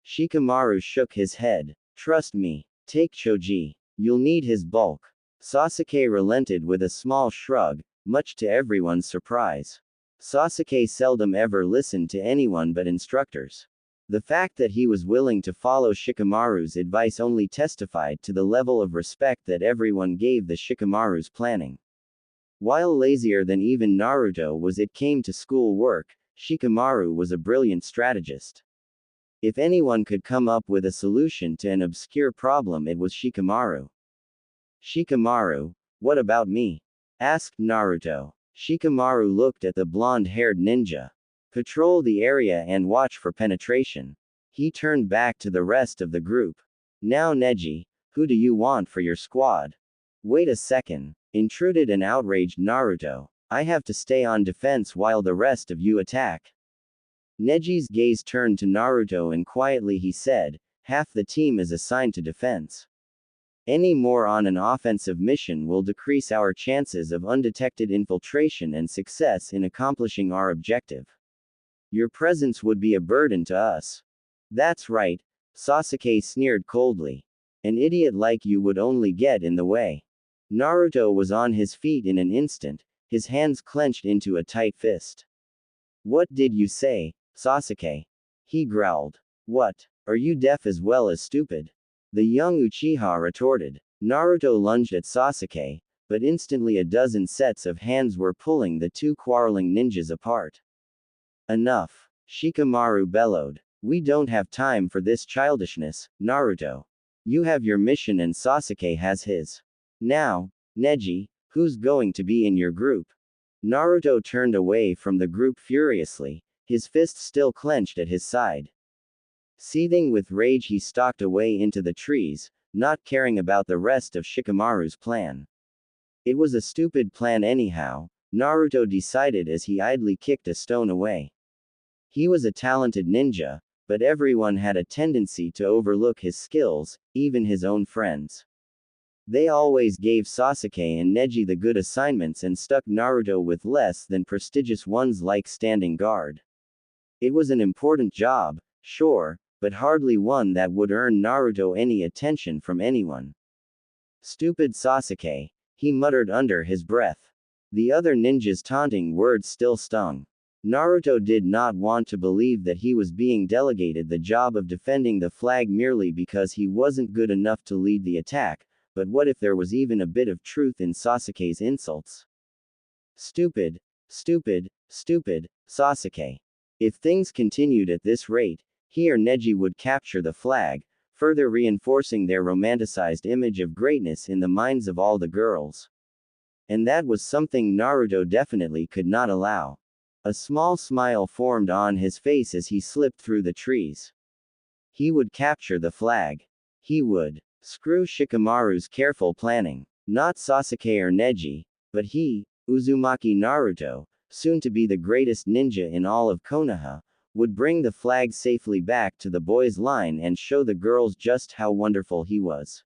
Shikamaru shook his head. Trust me, take Choji. You'll need his bulk. Sasuke relented with a small shrug, much to everyone's surprise. Sasuke seldom ever listened to anyone but instructors. The fact that he was willing to follow Shikamaru's advice only testified to the level of respect that everyone gave the Shikamaru's planning. While lazier than even Naruto was it came to school work, Shikamaru was a brilliant strategist. If anyone could come up with a solution to an obscure problem, it was Shikamaru. Shikamaru, what about me? Asked Naruto. Shikamaru looked at the blonde-haired ninja. Patrol the area and watch for penetration. He turned back to the rest of the group. Now Neji, who do you want for your squad? Wait a second, intruded an outraged Naruto. I have to stay on defense while the rest of you attack. Neji's gaze turned to Naruto and quietly he said, half the team is assigned to defense. Any more on an offensive mission will decrease our chances of undetected infiltration and success in accomplishing our objective. Your presence would be a burden to us. That's right, Sasuke sneered coldly. An idiot like you would only get in the way. Naruto was on his feet in an instant, his hands clenched into a tight fist. What did you say, Sasuke? He growled. What? Are you deaf as well as stupid? The young Uchiha retorted. Naruto lunged at Sasuke, but instantly a dozen sets of hands were pulling the two quarreling ninjas apart. Enough, Shikamaru bellowed. We don't have time for this childishness, Naruto. You have your mission and Sasuke has his. Now, Neji, Who's going to be in your group? Naruto turned away from the group furiously, his fist still clenched at his side. Seething with rage, he stalked away into the trees, not caring about the rest of Shikamaru's plan. It was a stupid plan anyhow, Naruto decided as he idly kicked a stone away. He was a talented ninja, but everyone had a tendency to overlook his skills, even his own friends. They always gave Sasuke and Neji the good assignments and stuck Naruto with less than prestigious ones like standing guard. It was an important job, sure, but hardly one that would earn Naruto any attention from anyone. Stupid Sasuke, he muttered under his breath. The other ninjas' taunting words still stung. Naruto did not want to believe that he was being delegated the job of defending the flag merely because he wasn't good enough to lead the attack, but what if there was even a bit of truth in Sasuke's insults? Stupid, stupid, stupid, Sasuke. If things continued at this rate, he or Neji would capture the flag, further reinforcing their romanticized image of greatness in the minds of all the girls. And that was something Naruto definitely could not allow. A small smile formed on his face as he slipped through the trees. He would capture the flag. He would. Screw Shikamaru's careful planning. Not Sasuke or Neji, but he, Uzumaki Naruto, soon to be the greatest ninja in all of Konoha, would bring the flag safely back to the boys' line and show the girls just how wonderful he was.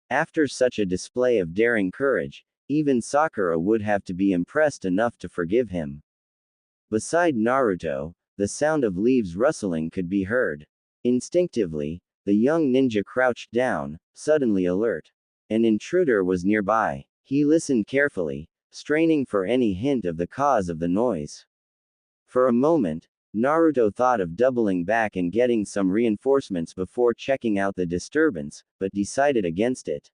After such a display of daring courage, even Sakura would have to be impressed enough to forgive him. Beside Naruto, the sound of leaves rustling could be heard. Instinctively, the young ninja crouched down, suddenly alert. An intruder was nearby. He listened carefully, straining for any hint of the cause of the noise. For a moment, Naruto thought of doubling back and getting some reinforcements before checking out the disturbance, but decided against it.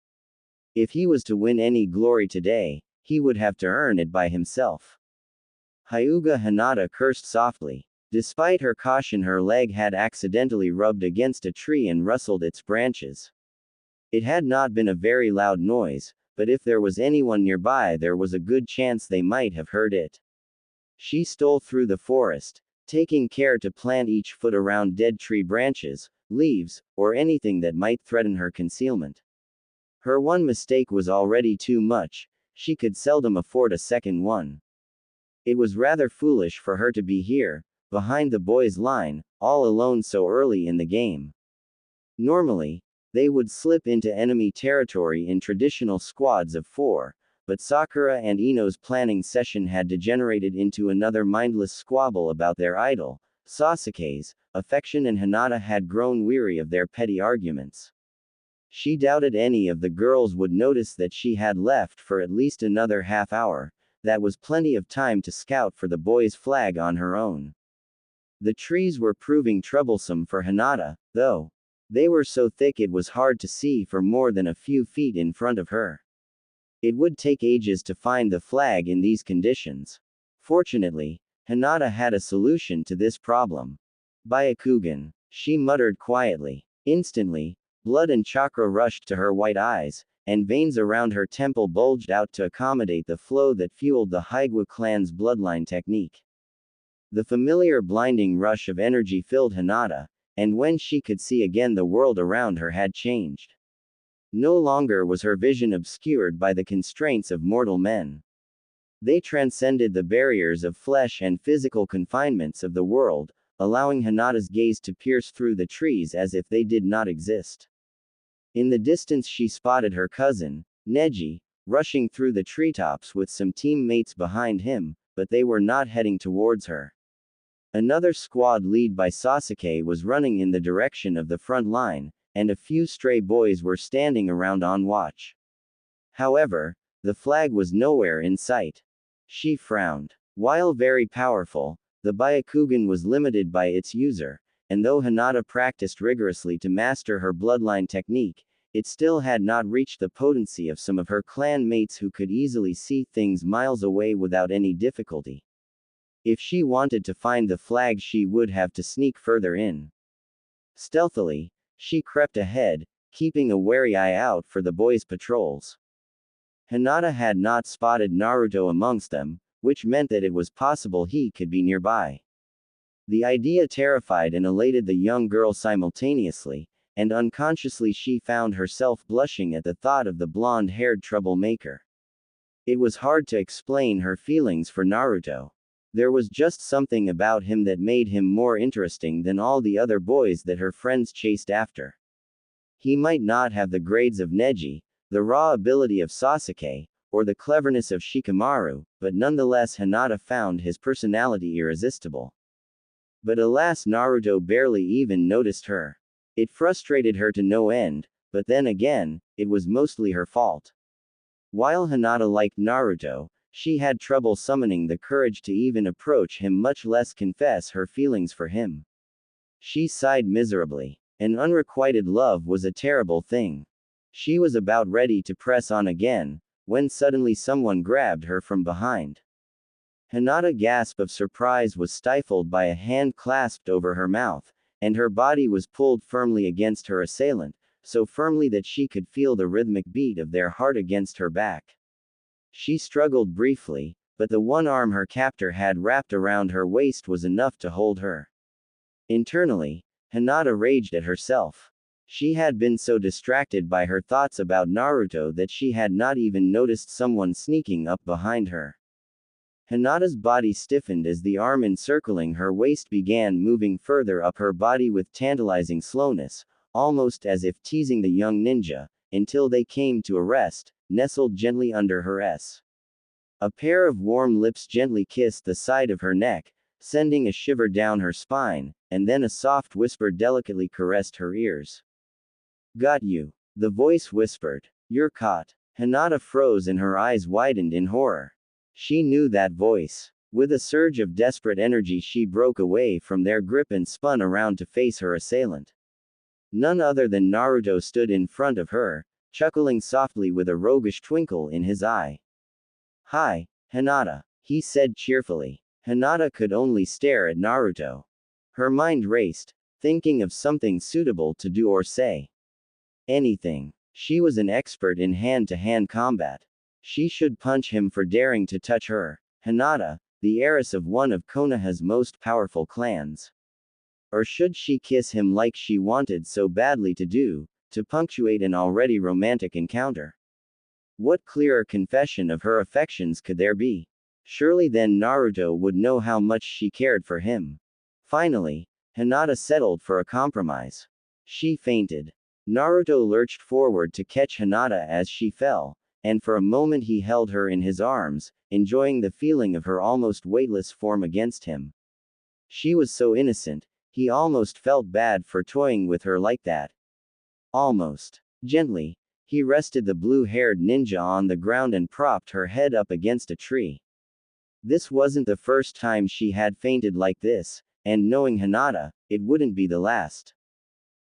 If he was to win any glory today, he would have to earn it by himself. Hyuga Hinata cursed softly. Despite her caution, her leg had accidentally rubbed against a tree and rustled its branches. It had not been a very loud noise, but if there was anyone nearby, there was a good chance they might have heard it. She stole through the forest, taking care to plant each foot around dead tree branches, leaves, or anything that might threaten her concealment. Her one mistake was already too much, she could seldom afford a second one. It was rather foolish for her to be here, behind the boys' line, all alone so early in the game. Normally, they would slip into enemy territory in traditional squads of 4, but Sakura and Ino's planning session had degenerated into another mindless squabble about their idol, Sasuke's affection, and Hinata had grown weary of their petty arguments. She doubted any of the girls would notice that she had left for at least another half hour. That was plenty of time to scout for the boys' flag on her own. The trees were proving troublesome for Hinata, though. They were so thick it was hard to see for more than a few feet in front of her. It would take ages to find the flag in these conditions. Fortunately, Hinata had a solution to this problem. Byakugan, she muttered quietly. Instantly, blood and chakra rushed to her white eyes, and veins around her temple bulged out to accommodate the flow that fueled the Hyuga clan's bloodline technique. The familiar blinding rush of energy filled Hinata, and when she could see again, the world around her had changed. No longer was her vision obscured by the constraints of mortal men. They transcended the barriers of flesh and physical confinements of the world, allowing Hinata's gaze to pierce through the trees as if they did not exist. In the distance she spotted her cousin, Neji, rushing through the treetops with some teammates behind him, but they were not heading towards her. Another squad led by Sasuke was running in the direction of the front line, and a few stray boys were standing around on watch. However, the flag was nowhere in sight. She frowned. While very powerful, the Byakugan was limited by its user, and though Hinata practiced rigorously to master her bloodline technique, it still had not reached the potency of some of her clan mates who could easily see things miles away without any difficulty. If she wanted to find the flag, she would have to sneak further in. Stealthily, she crept ahead, keeping a wary eye out for the boys' patrols. Hinata had not spotted Naruto amongst them, which meant that it was possible he could be nearby. The idea terrified and elated the young girl simultaneously, and unconsciously she found herself blushing at the thought of the blonde-haired troublemaker. It was hard to explain her feelings for Naruto. There was just something about him that made him more interesting than all the other boys that her friends chased after. He might not have the grades of Neji, the raw ability of Sasuke, or the cleverness of Shikamaru, but nonetheless Hinata found his personality irresistible. But alas, Naruto barely even noticed her. It frustrated her to no end, but then again, it was mostly her fault. While Hinata liked Naruto, she had trouble summoning the courage to even approach him, much less confess her feelings for him. She sighed miserably. An unrequited love was a terrible thing. She was about ready to press on again, when suddenly someone grabbed her from behind. Hinata's gasp of surprise was stifled by a hand clasped over her mouth, and her body was pulled firmly against her assailant, so firmly that she could feel the rhythmic beat of their heart against her back. She struggled briefly, but the one arm her captor had wrapped around her waist was enough to hold her. Internally, Hinata raged at herself. She had been so distracted by her thoughts about Naruto that she had not even noticed someone sneaking up behind her. Hinata's body stiffened as the arm encircling her waist began moving further up her body with tantalizing slowness, almost as if teasing the young ninja, until they came to a rest, nestled gently under her s. A pair of warm lips gently kissed the side of her neck, sending a shiver down her spine, and then a soft whisper delicately caressed her ears. "Got you," the voice whispered. "You're caught." Hinata froze and her eyes widened in horror. She knew that voice. With a surge of desperate energy she broke away from their grip and spun around to face her assailant. None other than Naruto stood in front of her, chuckling softly with a roguish twinkle in his eye. "Hi, Hinata," he said cheerfully. Hinata could only stare at Naruto. Her mind raced, thinking of something suitable to do or say. Anything. She was an expert in hand-to-hand combat. She should punch him for daring to touch her, Hinata, the heiress of one of Konoha's most powerful clans. Or should she kiss him like she wanted so badly to do, to punctuate an already romantic encounter? What clearer confession of her affections could there be? Surely then Naruto would know how much she cared for him. Finally, Hinata settled for a compromise. She fainted. Naruto lurched forward to catch Hinata as she fell, and for a moment he held her in his arms, enjoying the feeling of her almost weightless form against him. She was so innocent, he almost felt bad for toying with her like that. Almost. Gently, he rested the blue-haired ninja on the ground and propped her head up against a tree. This wasn't the first time she had fainted like this, and knowing Hinata, it wouldn't be the last.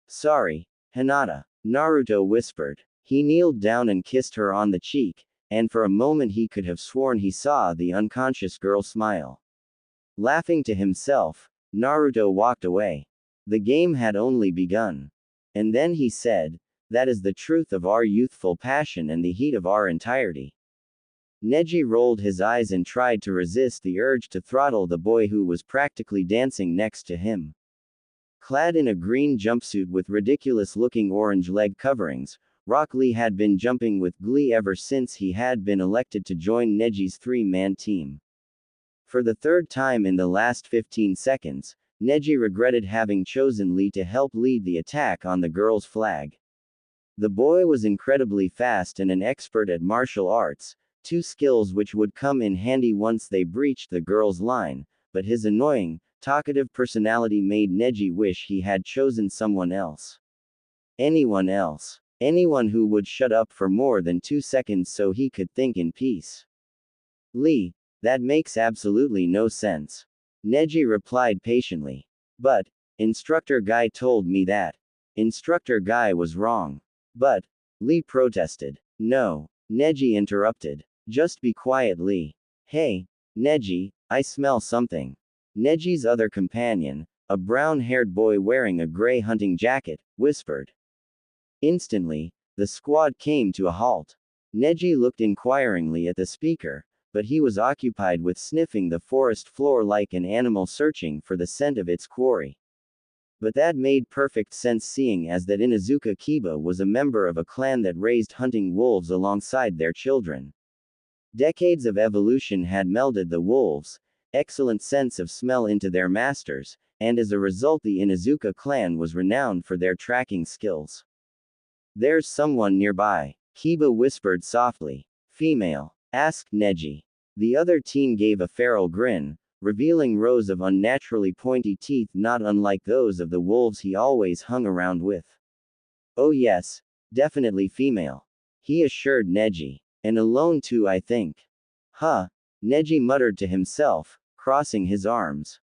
"Sorry, Hinata," Naruto whispered. He kneeled down and kissed her on the cheek, and for a moment he could have sworn he saw the unconscious girl smile. Laughing to himself, Naruto walked away. The game had only begun. And then he said, "That is the truth of our youthful passion and the heat of our entirety." Neji rolled his eyes and tried to resist the urge to throttle the boy who was practically dancing next to him. Clad in a green jumpsuit with ridiculous-looking orange leg coverings, Rock Lee had been jumping with glee ever since he had been elected to join Neji's three-man team. For the third time in the last 15 seconds, Neji regretted having chosen Lee to help lead the attack on the girl's flag. The boy was incredibly fast and an expert at martial arts, two skills which would come in handy once they breached the girl's line, but his annoying, talkative personality made Neji wish he had chosen someone else. Anyone else. Anyone who would shut up for more than 2 seconds so he could think in peace. "Lee, that makes absolutely no sense," Neji replied patiently. "But, Instructor Guy told me that." Instructor Guy was wrong. "But," Lee protested. "No," Neji interrupted. "Just be quiet, Lee." "Hey, Neji, I smell something." Neji's other companion, a brown-haired boy wearing a gray hunting jacket, whispered. Instantly, the squad came to a halt. Neji looked inquiringly at the speaker, but he was occupied with sniffing the forest floor like an animal searching for the scent of its quarry. But that made perfect sense, seeing as that Inuzuka Kiba was a member of a clan that raised hunting wolves alongside their children. Decades of evolution had melded the wolves' excellent sense of smell into their masters, and as a result the Inuzuka clan was renowned for their tracking skills. "There's someone nearby," Kiba whispered softly. "Female?" asked Neji. The other teen gave a feral grin, revealing rows of unnaturally pointy teeth not unlike those of the wolves he always hung around with. "Oh yes, definitely female," he assured Neji. "And alone too, I think." "Huh," Neji muttered to himself, crossing his arms.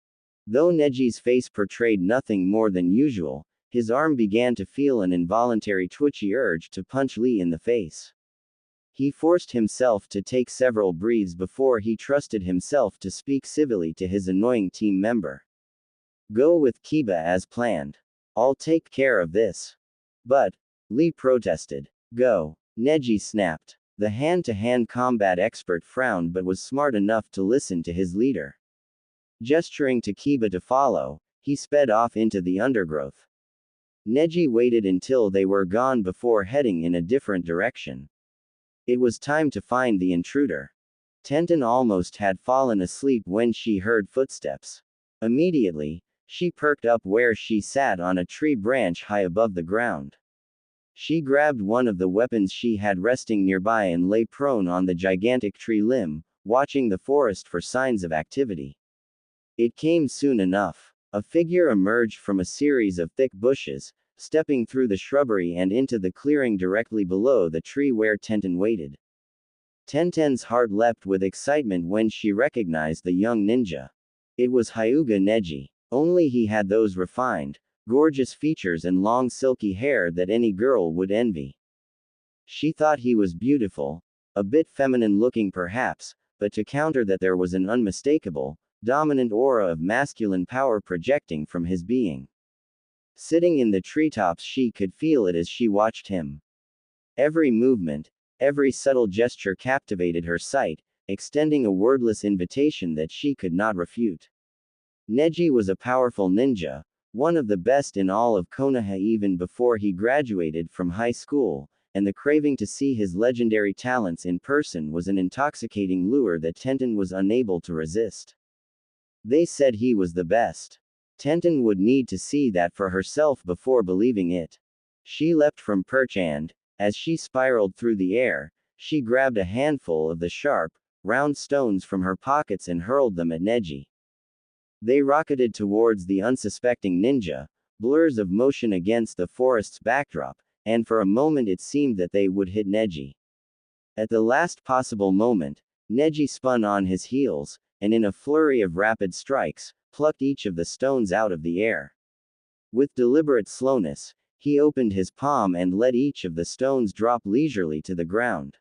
Though Neji's face portrayed nothing more than usual, his arm began to feel an involuntary twitchy urge to punch Lee in the face. He forced himself to take several breaths before he trusted himself to speak civilly to his annoying team member. "Go with Kiba as planned. I'll take care of this." "But," Lee protested. "Go," Neji snapped. The hand-to-hand combat expert frowned but was smart enough to listen to his leader. Gesturing to Kiba to follow, he sped off into the undergrowth. Neji waited until they were gone before heading in a different direction. It was time to find the intruder. Tenten almost had fallen asleep when she heard footsteps. Immediately, she perked up where she sat on a tree branch high above the ground. She grabbed one of the weapons she had resting nearby and lay prone on the gigantic tree limb, watching the forest for signs of activity. It came soon enough. A figure emerged from a series of thick bushes, stepping through the shrubbery and into the clearing directly below the tree where Tenten waited. Tenten's heart leapt with excitement when she recognized the young ninja. It was Hyuga Neji, only he had those refined, gorgeous features and long silky hair that any girl would envy. She thought he was beautiful, a bit feminine looking perhaps, but to counter that there was an unmistakable, dominant aura of masculine power projecting from his being. Sitting in the treetops, she could feel it as she watched him. Every movement, every subtle gesture captivated her sight, extending a wordless invitation that she could not refute. Neji was a powerful ninja, one of the best in all of Konoha even before he graduated from high school, and the craving to see his legendary talents in person was an intoxicating lure that Tenten was unable to resist. They said he was the best. Tenten would need to see that for herself before believing it. She leapt from perch and, as she spiraled through the air, she grabbed a handful of the sharp, round stones from her pockets and hurled them at Neji. They rocketed towards the unsuspecting ninja, blurs of motion against the forest's backdrop, and for a moment it seemed that they would hit Neji. At the last possible moment, Neji spun on his heels, and in a flurry of rapid strikes, plucked each of the stones out of the air. With deliberate slowness, he opened his palm and let each of the stones drop leisurely to the ground.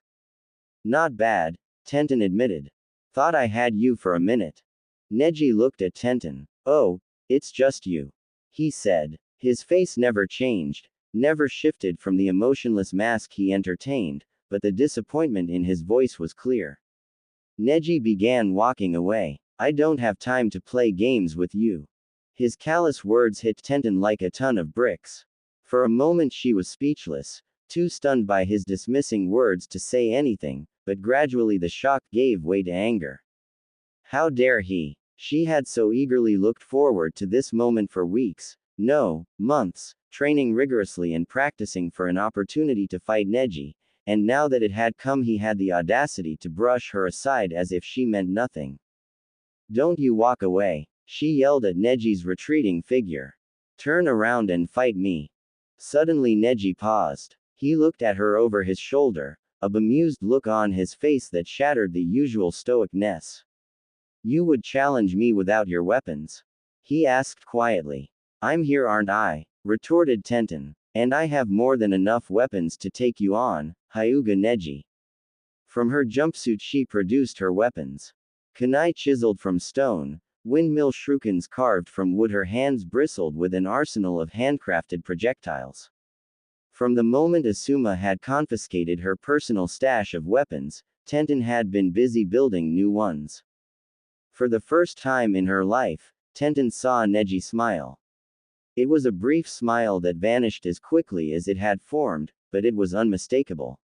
"Not bad," Tenten admitted. "Thought I had you for a minute." Neji looked at Tenten. "Oh, it's just you," he said. His face never changed, never shifted from the emotionless mask he entertained, but the disappointment in his voice was clear. Neji began walking away. "I don't have time to play games with you." His callous words hit Tenten like a ton of bricks. For a moment she was speechless, too stunned by his dismissing words to say anything, but gradually the shock gave way to anger. How dare he? She had so eagerly looked forward to this moment for weeks, no, months, training rigorously and practicing for an opportunity to fight Neji, and now that it had come he had the audacity to brush her aside as if she meant nothing. "Don't you walk away," she yelled at Neji's retreating figure. "Turn around and fight me." Suddenly Neji paused. He looked at her over his shoulder, a bemused look on his face that shattered the usual stoicness. "You would challenge me without your weapons?" he asked quietly. "I'm here, aren't I?" retorted Tenten. "And I have more than enough weapons to take you on, Hyuga Neji." From her jumpsuit she produced her weapons. Kunai chiseled from stone, windmill shurikens carved from wood. Her hands bristled with an arsenal of handcrafted projectiles. From the moment Asuma had confiscated her personal stash of weapons, Tenten had been busy building new ones. For the first time in her life, Tenten saw Neji smile. It was a brief smile that vanished as quickly as it had formed, but it was unmistakable.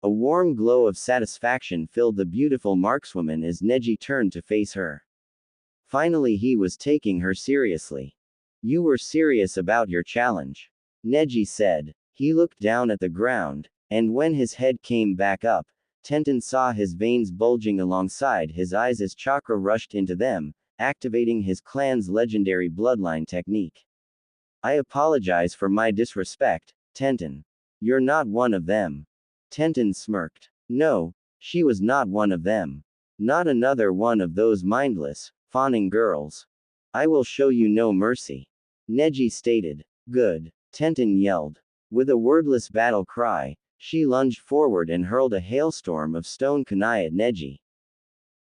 A warm glow of satisfaction filled the beautiful markswoman as Neji turned to face her. Finally, he was taking her seriously. You were serious about your challenge, Neji said. He looked down at the ground, and when his head came back up, Tenten saw his veins bulging alongside his eyes as chakra rushed into them, activating his clan's legendary bloodline technique. I apologize for my disrespect, Tenten. You're not one of them. Tenten smirked. No, she was not one of them. Not another one of those mindless, fawning girls. I will show you no mercy, Neji stated. Good, Tenten yelled. With a wordless battle cry, she lunged forward and hurled a hailstorm of stone kunai at Neji.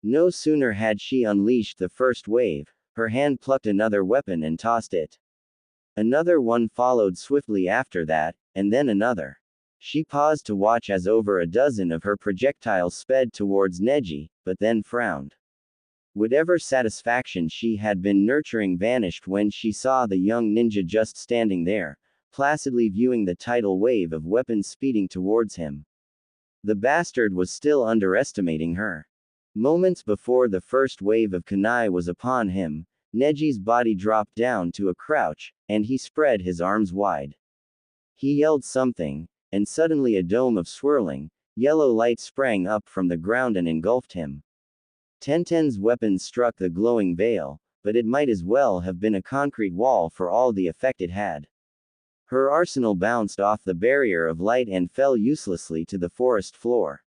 No sooner had she unleashed the first wave, her hand plucked another weapon and tossed it. Another one followed swiftly after that, and then another. She paused to watch as over a dozen of her projectiles sped towards Neji, but then frowned. Whatever satisfaction she had been nurturing vanished when she saw the young ninja just standing there, placidly viewing the tidal wave of weapons speeding towards him. The bastard was still underestimating her. Moments before the first wave of kunai was upon him, Neji's body dropped down to a crouch, and he spread his arms wide. He yelled something, and suddenly a dome of swirling, yellow light sprang up from the ground and engulfed him. Tenten's weapon struck the glowing veil, but it might as well have been a concrete wall for all the effect it had. Her arsenal bounced off the barrier of light and fell uselessly to the forest floor.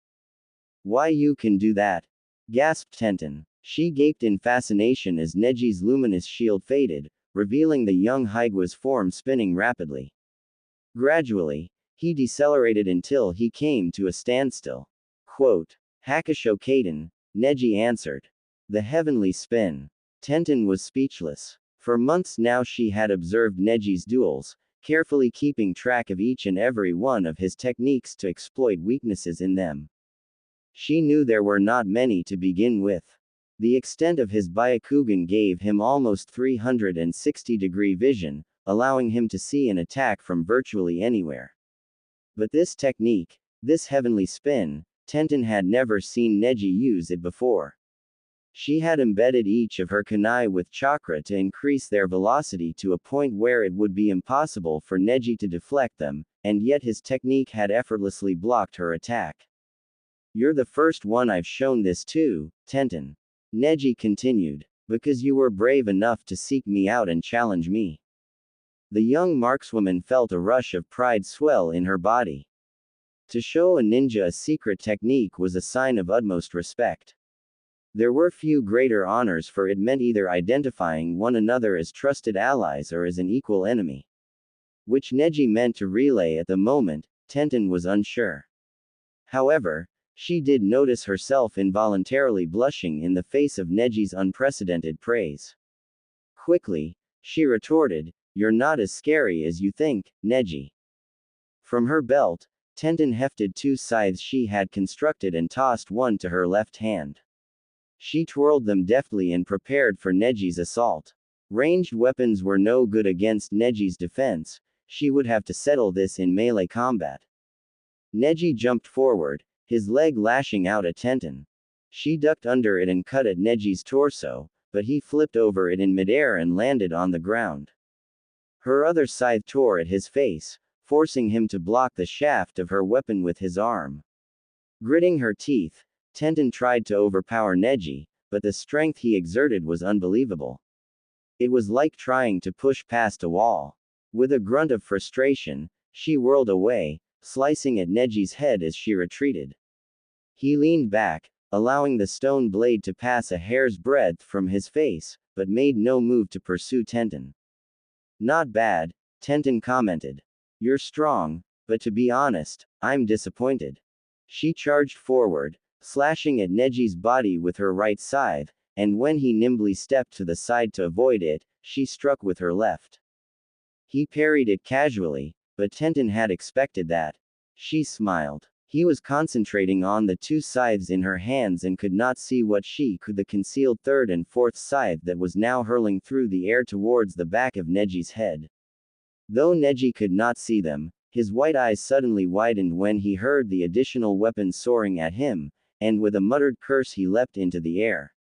Why you can do that? Gasped Tenten. She gaped in fascination as Neji's luminous shield faded, revealing the young Haigua's form spinning rapidly. Gradually, he decelerated until he came to a standstill. Quote, Hakusho Kaden, Neji answered. The heavenly spin. Tenten was speechless. For months now she had observed Neji's duels, carefully keeping track of each and every one of his techniques to exploit weaknesses in them. She knew there were not many to begin with. The extent of his Byakugan gave him almost 360-degree vision, allowing him to see an attack from virtually anywhere. But this technique, this heavenly spin, Tenten had never seen Neji use it before. She had embedded each of her kunai with chakra to increase their velocity to a point where it would be impossible for Neji to deflect them, and yet his technique had effortlessly blocked her attack. You're the first one I've shown this to, Tenten. Neji continued, because you were brave enough to seek me out and challenge me. The young markswoman felt a rush of pride swell in her body. To show a ninja a secret technique was a sign of utmost respect. There were few greater honors, for it meant either identifying one another as trusted allies or as an equal enemy. Which Neji meant to relay at the moment, Tenten was unsure. However, she did notice herself involuntarily blushing in the face of Neji's unprecedented praise. Quickly, she retorted, You're not as scary as you think, Neji. From her belt, Tenten hefted two scythes she had constructed and tossed one to her left hand. She twirled them deftly and prepared for Neji's assault. Ranged weapons were no good against Neji's defense, she would have to settle this in melee combat. Neji jumped forward, his leg lashing out at Tenten. She ducked under it and cut at Neji's torso, but he flipped over it in midair and landed on the ground. Her other scythe tore at his face, forcing him to block the shaft of her weapon with his arm. Gritting her teeth, Tenten tried to overpower Neji, but the strength he exerted was unbelievable. It was like trying to push past a wall. With a grunt of frustration, she whirled away, slicing at Neji's head as she retreated. He leaned back, allowing the stone blade to pass a hair's breadth from his face, but made no move to pursue Tenten. Not bad, Tenten commented. You're strong, but to be honest, I'm disappointed. She charged forward, slashing at Neji's body with her right scythe, and when he nimbly stepped to the side to avoid it, she struck with her left. He parried it casually, but Tenten had expected that. She smiled. He was concentrating on the two scythes in her hands and could not see what she could the concealed third and fourth scythe that was now hurling through the air towards the back of Neji's head. Though Neji could not see them, his white eyes suddenly widened when he heard the additional weapon soaring at him, and with a muttered curse he leapt into the air.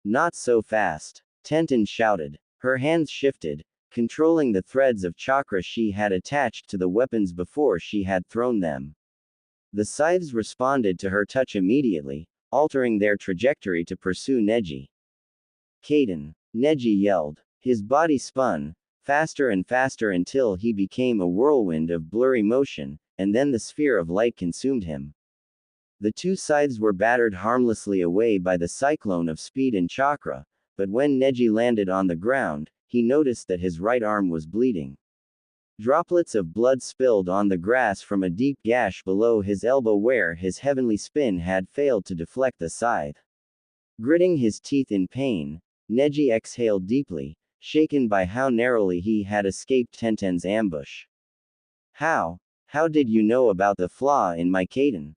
Not so fast, Tenten shouted. Her hands shifted, controlling the threads of chakra she had attached to the weapons before she had thrown them. The scythes responded to her touch immediately, altering their trajectory to pursue Neji. Kaden, Neji yelled. His body spun, faster and faster until he became a whirlwind of blurry motion, and then the sphere of light consumed him. The two scythes were battered harmlessly away by the cyclone of speed and chakra, but when Neji landed on the ground, he noticed that his right arm was bleeding. Droplets of blood spilled on the grass from a deep gash below his elbow where his heavenly spin had failed to deflect the scythe. Gritting his teeth in pain, Neji exhaled deeply, shaken by how narrowly he had escaped Tenten's ambush. How did you know about the flaw in my Kaden?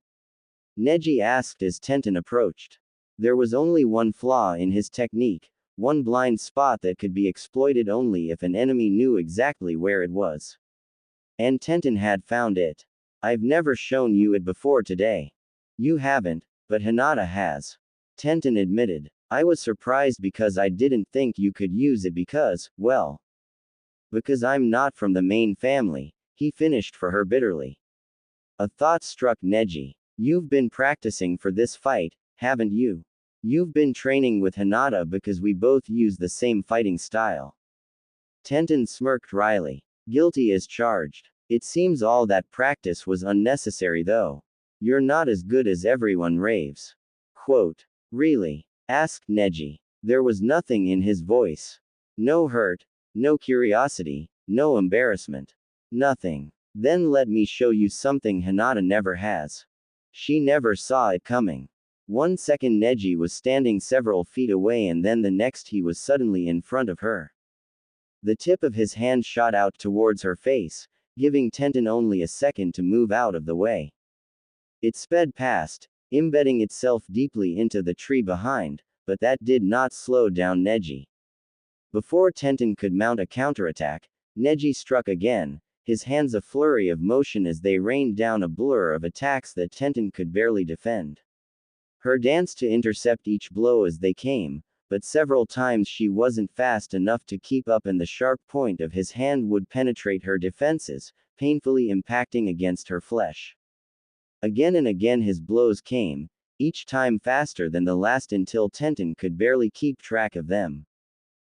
Neji asked as Tenten approached. There was only one flaw in his technique, one blind spot that could be exploited only if an enemy knew exactly where it was. And Tenten had found it. I've never shown you it before today. You haven't, but Hinata has. Tenten admitted. I was surprised because I didn't think you could use it because, well. Because I'm not from the main family, he finished for her bitterly. A thought struck Neji. You've been practicing for this fight, haven't you? You've been training with Hinata because we both use the same fighting style. Tenten smirked wryly. Guilty as charged. It seems all that practice was unnecessary though. You're not as good as everyone raves. Quote. Really? Asked Neji. There was nothing in his voice. No hurt, no curiosity, no embarrassment. Nothing. Then let me show you something Hinata never has. She never saw it coming. 1 second Neji was standing several feet away and then the next he was suddenly in front of her. The tip of his hand shot out towards her face, giving Tenten only a second to move out of the way. It sped past, embedding itself deeply into the tree behind, but that did not slow down Neji. Before Tenten could mount a counterattack, Neji struck again, his hands a flurry of motion as they rained down a blur of attacks that Tenten could barely defend. Her dance to intercept each blow as they came, but several times she wasn't fast enough to keep up and the sharp point of his hand would penetrate her defenses, painfully impacting against her flesh. Again and again his blows came, each time faster than the last until Tenten could barely keep track of them.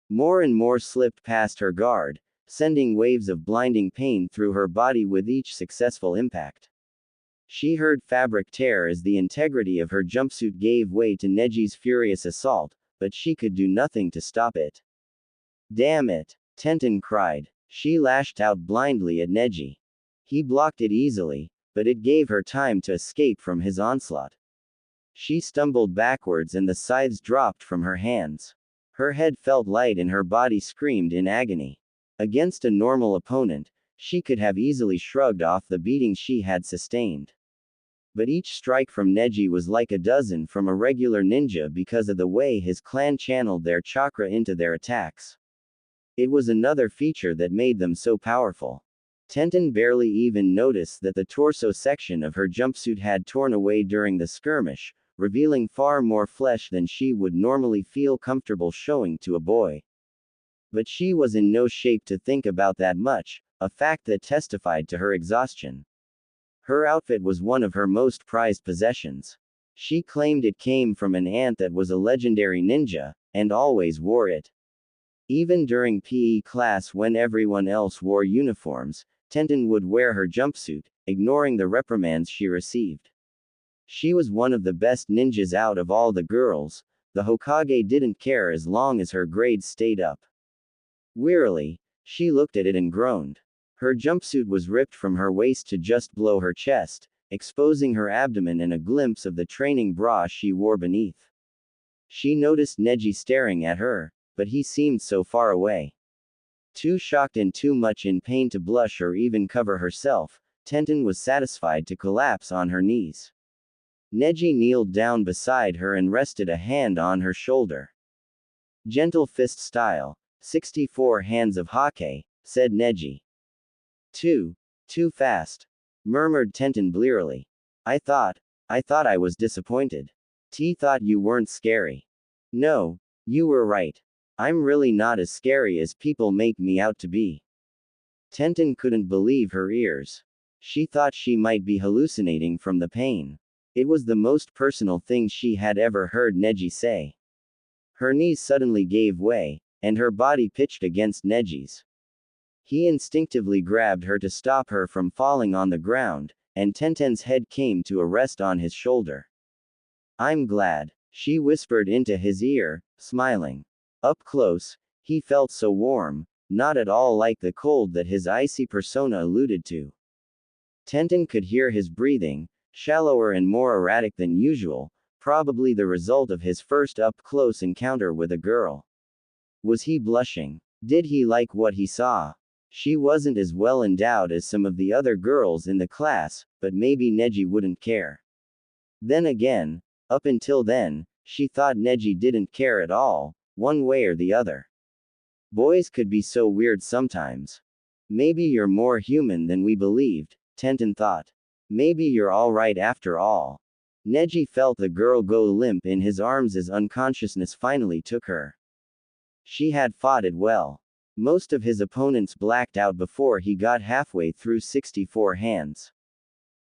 More and more slipped past her guard, sending waves of blinding pain through her body with each successful impact. She heard fabric tear as the integrity of her jumpsuit gave way to Neji's furious assault, but she could do nothing to stop it. Damn it! Tenten cried. She lashed out blindly at Neji. He blocked it easily, but it gave her time to escape from his onslaught. She stumbled backwards and the scythes dropped from her hands. Her head felt light and her body screamed in agony. Against a normal opponent, she could have easily shrugged off the beating she had sustained. But each strike from Neji was like a dozen from a regular ninja because of the way his clan channeled their chakra into their attacks. It was another feature that made them so powerful. Tenten barely even noticed that the torso section of her jumpsuit had torn away during the skirmish, revealing far more flesh than she would normally feel comfortable showing to a boy. But she was in no shape to think about that much, a fact that testified to her exhaustion. Her outfit was one of her most prized possessions. She claimed it came from an aunt that was a legendary ninja, and always wore it. Even during PE class when everyone else wore uniforms, Tenten would wear her jumpsuit, ignoring the reprimands she received. She was one of the best ninjas out of all the girls. The Hokage didn't care as long as her grades stayed up. Wearily, she looked at it and groaned. Her jumpsuit was ripped from her waist to just below her chest, exposing her abdomen and a glimpse of the training bra she wore beneath. She noticed Neji staring at her, but he seemed so far away. Too shocked and too much in pain to blush or even cover herself, Tenten was satisfied to collapse on her knees. Neji kneeled down beside her and rested a hand on her shoulder. Gentle fist style, 64 hands of hake, said Neji. Too fast, murmured Tenten blearily. I thought I was disappointed. T thought you weren't scary. No, you were right. I'm really not as scary as people make me out to be. Tenten couldn't believe her ears. She thought she might be hallucinating from the pain. It was the most personal thing she had ever heard Neji say. Her knees suddenly gave way, and her body pitched against Neji's. He instinctively grabbed her to stop her from falling on the ground, and Tenten's head came to a rest on his shoulder. I'm glad, she whispered into his ear, smiling. Up close, he felt so warm, not at all like the cold that his icy persona alluded to. Tenten could hear his breathing, shallower and more erratic than usual, probably the result of his first up-close encounter with a girl. Was he blushing? Did he like what he saw? She wasn't as well endowed as some of the other girls in the class, but maybe Neji wouldn't care. Then again, up until then, she thought Neji didn't care at all, one way or the other. Boys could be so weird sometimes. Maybe you're more human than we believed, Tenten thought. Maybe you're alright after all. Neji felt the girl go limp in his arms as unconsciousness finally took her. She had fought it well. Most of his opponents blacked out before he got halfway through 64 hands.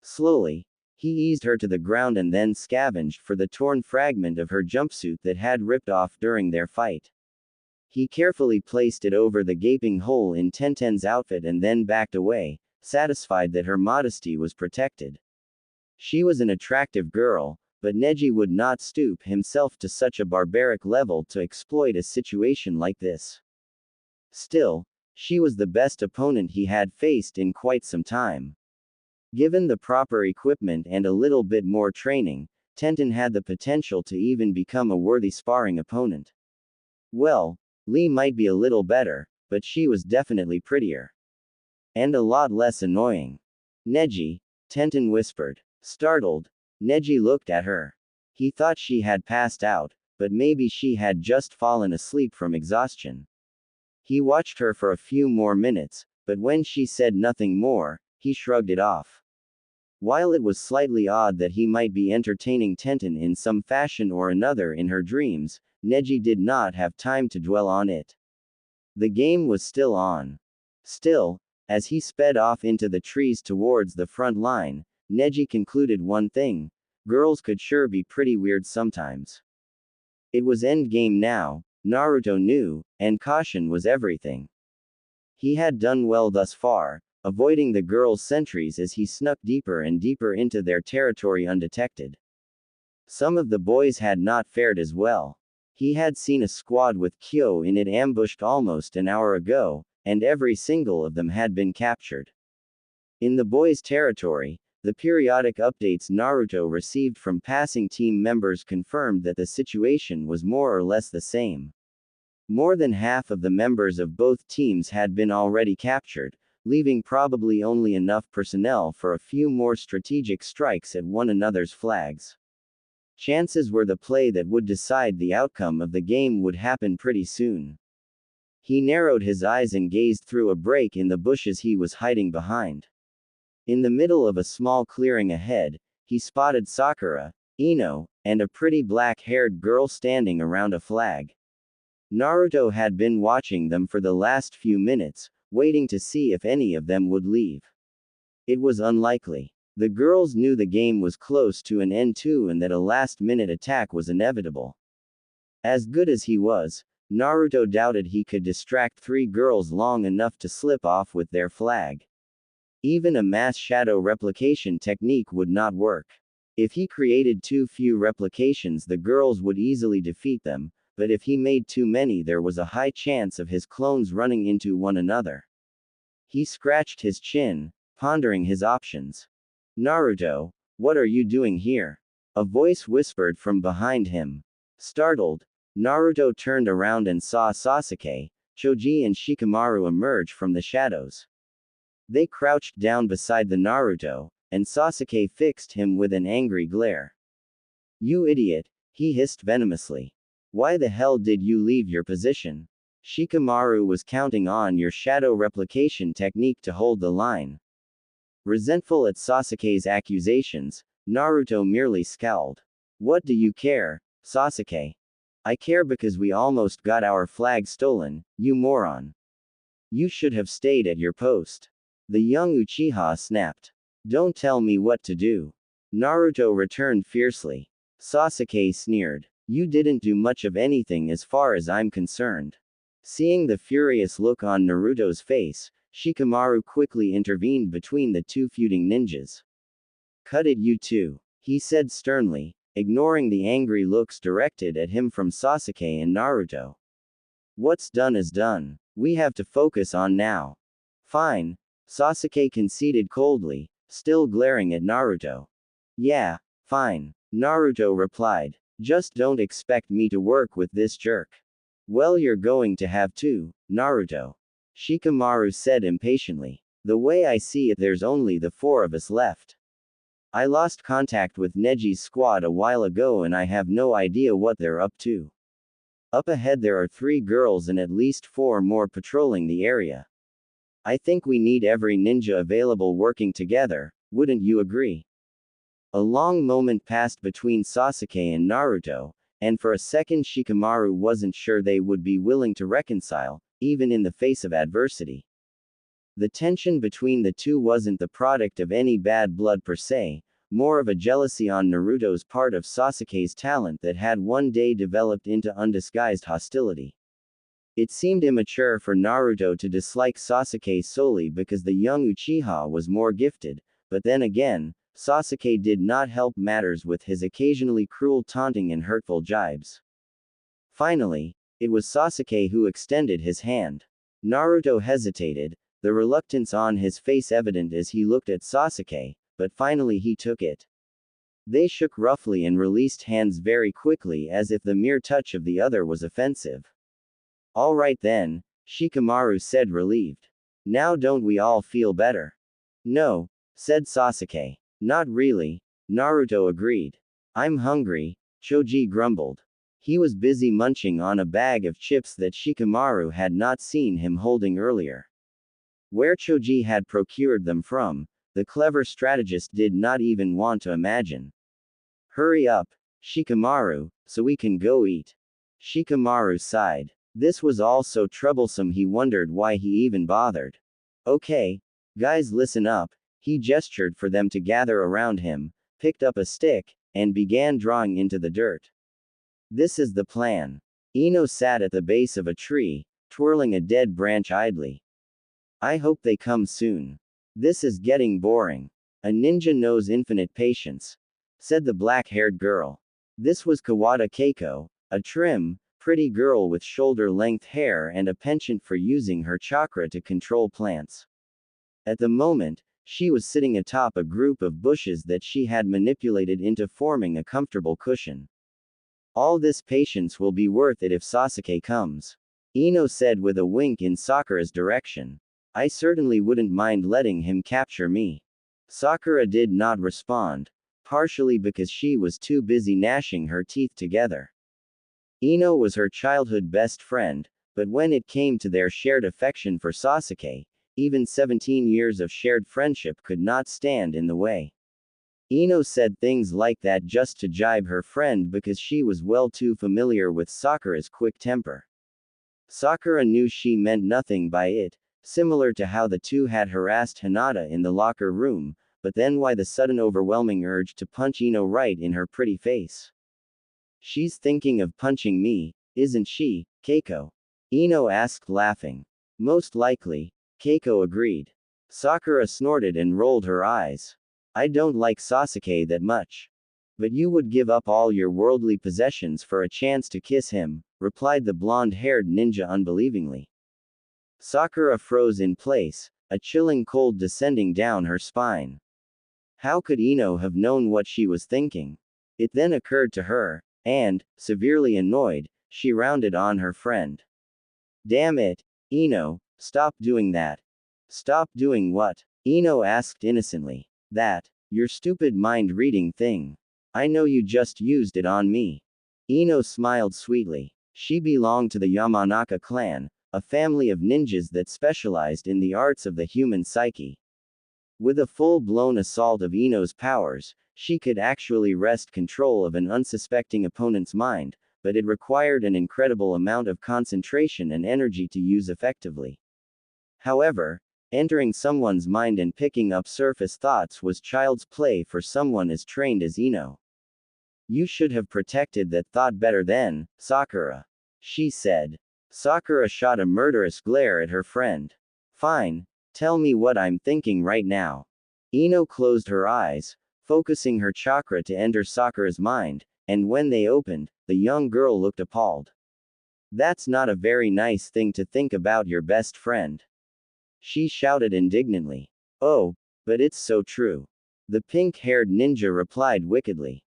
Slowly, he eased her to the ground and then scavenged for the torn fragment of her jumpsuit that had ripped off during their fight. He carefully placed it over the gaping hole in Tenten's outfit and then backed away, satisfied that her modesty was protected. She was an attractive girl, but Neji would not stoop himself to such a barbaric level to exploit a situation like this. Still, she was the best opponent he had faced in quite some time. Given the proper equipment and a little bit more training, Tenten had the potential to even become a worthy sparring opponent. Well, Lee might be a little better, but she was definitely prettier. And a lot less annoying. Neji, Tenten whispered. Startled, Neji looked at her. He thought she had passed out, but maybe she had just fallen asleep from exhaustion. He watched her for a few more minutes, but when she said nothing more, he shrugged it off. While it was slightly odd that he might be entertaining Tenten in some fashion or another in her dreams, Neji did not have time to dwell on it. The game was still on. Still, as he sped off into the trees towards the front line, Neji concluded one thing: girls could sure be pretty weird sometimes. It was endgame now, Naruto knew, and caution was everything. He had done well thus far, avoiding the girls' sentries as he snuck deeper and deeper into their territory undetected. Some of the boys had not fared as well. He had seen a squad with Kyo in it ambushed almost an hour ago, and every single of them had been captured. In the boys' territory, the periodic updates Naruto received from passing team members confirmed that the situation was more or less the same. More than half of the members of both teams had been already captured, leaving probably only enough personnel for a few more strategic strikes at one another's flags. Chances were the play that would decide the outcome of the game would happen pretty soon. He narrowed his eyes and gazed through a break in the bushes he was hiding behind. In the middle of a small clearing ahead, he spotted Sakura, Ino, and a pretty black-haired girl standing around a flag. Naruto had been watching them for the last few minutes, waiting to see if any of them would leave. It was unlikely. The girls knew the game was close to an end too and that a last-minute attack was inevitable. As good as he was, Naruto doubted he could distract 3 girls long enough to slip off with their flag. Even a mass shadow replication technique would not work. If he created too few replications, the girls would easily defeat them, but if he made too many, there was a high chance of his clones running into one another. He scratched his chin, pondering his options. Naruto, what are you doing here? A voice whispered from behind him. Startled, Naruto turned around and saw Sasuke, Choji and Shikamaru emerge from the shadows. They crouched down beside the Naruto, and Sasuke fixed him with an angry glare. You idiot, he hissed venomously. Why the hell did you leave your position? Shikamaru was counting on your shadow replication technique to hold the line. Resentful at Sasuke's accusations, Naruto merely scowled. What do you care, Sasuke? I care because we almost got our flag stolen, you moron. You should have stayed at your post. The young Uchiha snapped. Don't tell me what to do. Naruto returned fiercely. Sasuke sneered. You didn't do much of anything as far as I'm concerned. Seeing the furious look on Naruto's face, Shikamaru quickly intervened between the two feuding ninjas. Cut it, you two, he said sternly, ignoring the angry looks directed at him from Sasuke and Naruto. What's done is done. We have to focus on now. Fine. Sasuke conceded coldly, still glaring at Naruto. Yeah, fine. Naruto replied. Just don't expect me to work with this jerk. Well, you're going to have to, Naruto. Shikamaru said impatiently. The way I see it, there's only the four of us left. I lost contact with Neji's squad a while ago and I have no idea what they're up to. Up ahead there are 3 girls and at least 4 more patrolling the area. I think we need every ninja available working together, wouldn't you agree? A long moment passed between Sasuke and Naruto, and for a second Shikamaru wasn't sure they would be willing to reconcile, even in the face of adversity. The tension between the two wasn't the product of any bad blood per se, more of a jealousy on Naruto's part of Sasuke's talent that had one day developed into undisguised hostility. It seemed immature for Naruto to dislike Sasuke solely because the young Uchiha was more gifted, but then again, Sasuke did not help matters with his occasionally cruel taunting and hurtful jibes. Finally, it was Sasuke who extended his hand. Naruto hesitated, the reluctance on his face evident as he looked at Sasuke, but finally he took it. They shook roughly and released hands very quickly as if the mere touch of the other was offensive. All right then, Shikamaru said relieved. Now don't we all feel better? No, said Sasuke. Not really, Naruto agreed. I'm hungry, Choji grumbled. He was busy munching on a bag of chips that Shikamaru had not seen him holding earlier. Where Choji had procured them from, the clever strategist did not even want to imagine. Hurry up, Shikamaru, so we can go eat. Shikamaru sighed. This was all so troublesome he wondered why he even bothered. Okay, guys, listen up. He gestured for them to gather around him, picked up a stick, and began drawing into the dirt. This is the plan. Ino sat at the base of a tree, twirling a dead branch idly. I hope they come soon. This is getting boring. A ninja knows infinite patience, said the black-haired girl. This was Kawada Keiko, a trim, pretty girl with shoulder-length hair and a penchant for using her chakra to control plants. At the moment, she was sitting atop a group of bushes that she had manipulated into forming a comfortable cushion. All this patience will be worth it if Sasuke comes, Ino said with a wink in Sakura's direction. I certainly wouldn't mind letting him capture me. Sakura did not respond, partially because she was too busy gnashing her teeth together. Ino was her childhood best friend, but when it came to their shared affection for Sasuke, even 17 years of shared friendship could not stand in the way. Ino said things like that just to jibe her friend because she was well too familiar with Sakura's quick temper. Sakura knew she meant nothing by it, similar to how the two had harassed Hinata in the locker room, but then why the sudden overwhelming urge to punch Ino right in her pretty face? She's thinking of punching me, isn't she, Keiko? Ino asked laughing. Most likely, Keiko agreed. Sakura snorted and rolled her eyes. I don't like Sasuke that much. But you would give up all your worldly possessions for a chance to kiss him, replied the blonde-haired ninja unbelievingly. Sakura froze in place, a chilling cold descending down her spine. How could Ino have known what she was thinking? It then occurred to her, and, severely annoyed, she rounded on her friend. Damn it, Ino, stop doing that. Stop doing what? Ino asked innocently. That. Your stupid mind-reading thing. I know you just used it on me. Ino smiled sweetly. She belonged to the Yamanaka clan, a family of ninjas that specialized in the arts of the human psyche. With a full-blown assault of Ino's powers, she could actually wrest control of an unsuspecting opponent's mind, but it required an incredible amount of concentration and energy to use effectively. However, entering someone's mind and picking up surface thoughts was child's play for someone as trained as Ino. You should have protected that thought better then, Sakura. She said. Sakura shot a murderous glare at her friend. Fine. Tell me what I'm thinking right now. Ino closed her eyes, focusing her chakra to enter Sakura's mind, and when they opened, the young girl looked appalled. That's not a very nice thing to think about your best friend. She shouted indignantly. Oh, but it's so true. The pink-haired ninja replied wickedly.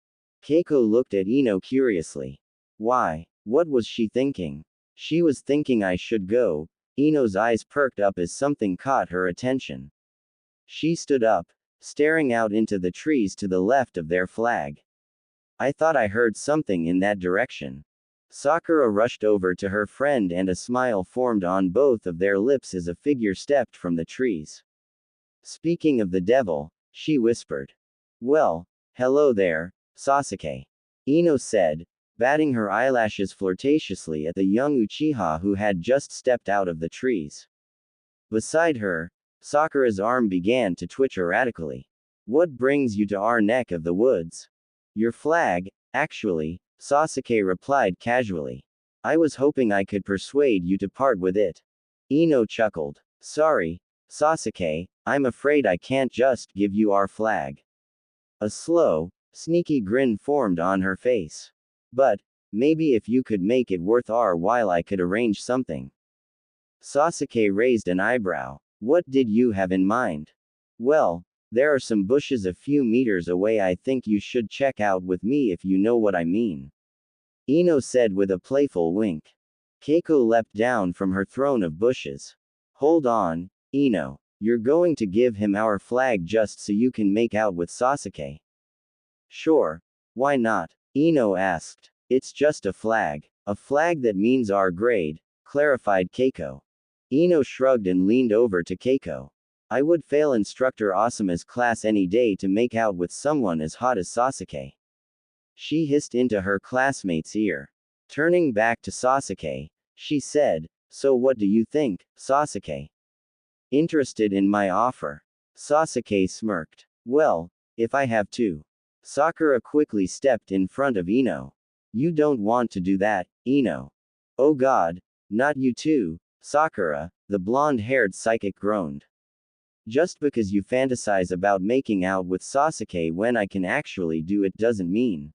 Keiko looked at Ino curiously. Why? What was she thinking? She was thinking I should go. Ino's eyes perked up as something caught her attention. She stood up, staring out into the trees to the left of their flag. I thought I heard something in that direction. Sakura rushed over to her friend and a smile formed on both of their lips as a figure stepped from the trees. Speaking of the devil, she whispered. Well, hello there, Sasuke. Ino said, batting her eyelashes flirtatiously at the young Uchiha who had just stepped out of the trees. Beside her, Sakura's arm began to twitch erratically. What brings you to our neck of the woods? Your flag, actually, Sasuke replied casually. I was hoping I could persuade you to part with it. Ino chuckled. Sorry, Sasuke, I'm afraid I can't just give you our flag. A slow, sneaky grin formed on her face. But, maybe if you could make it worth our while I could arrange something. Sasuke raised an eyebrow. What did you have in mind? Well, there are some bushes a few meters away I think you should check out with me if you know what I mean. Ino said with a playful wink. Keiko leapt down from her throne of bushes. Hold on, Ino. You're going to give him our flag just so you can make out with Sasuke? Sure. Why not? Ino asked. It's just a flag. A flag that means our grade, clarified Keiko. Ino shrugged and leaned over to Keiko. I would fail Instructor Asuma's class any day to make out with someone as hot as Sasuke. She hissed into her classmate's ear. Turning back to Sasuke, she said, So what do you think, Sasuke? Interested in my offer? Sasuke smirked. Well, if I have to. Sakura quickly stepped in front of Ino. You don't want to do that, Ino. Oh god, not you too, Sakura, the blonde-haired psychic groaned. Just because you fantasize about making out with Sasuke when I can actually do it doesn't mean.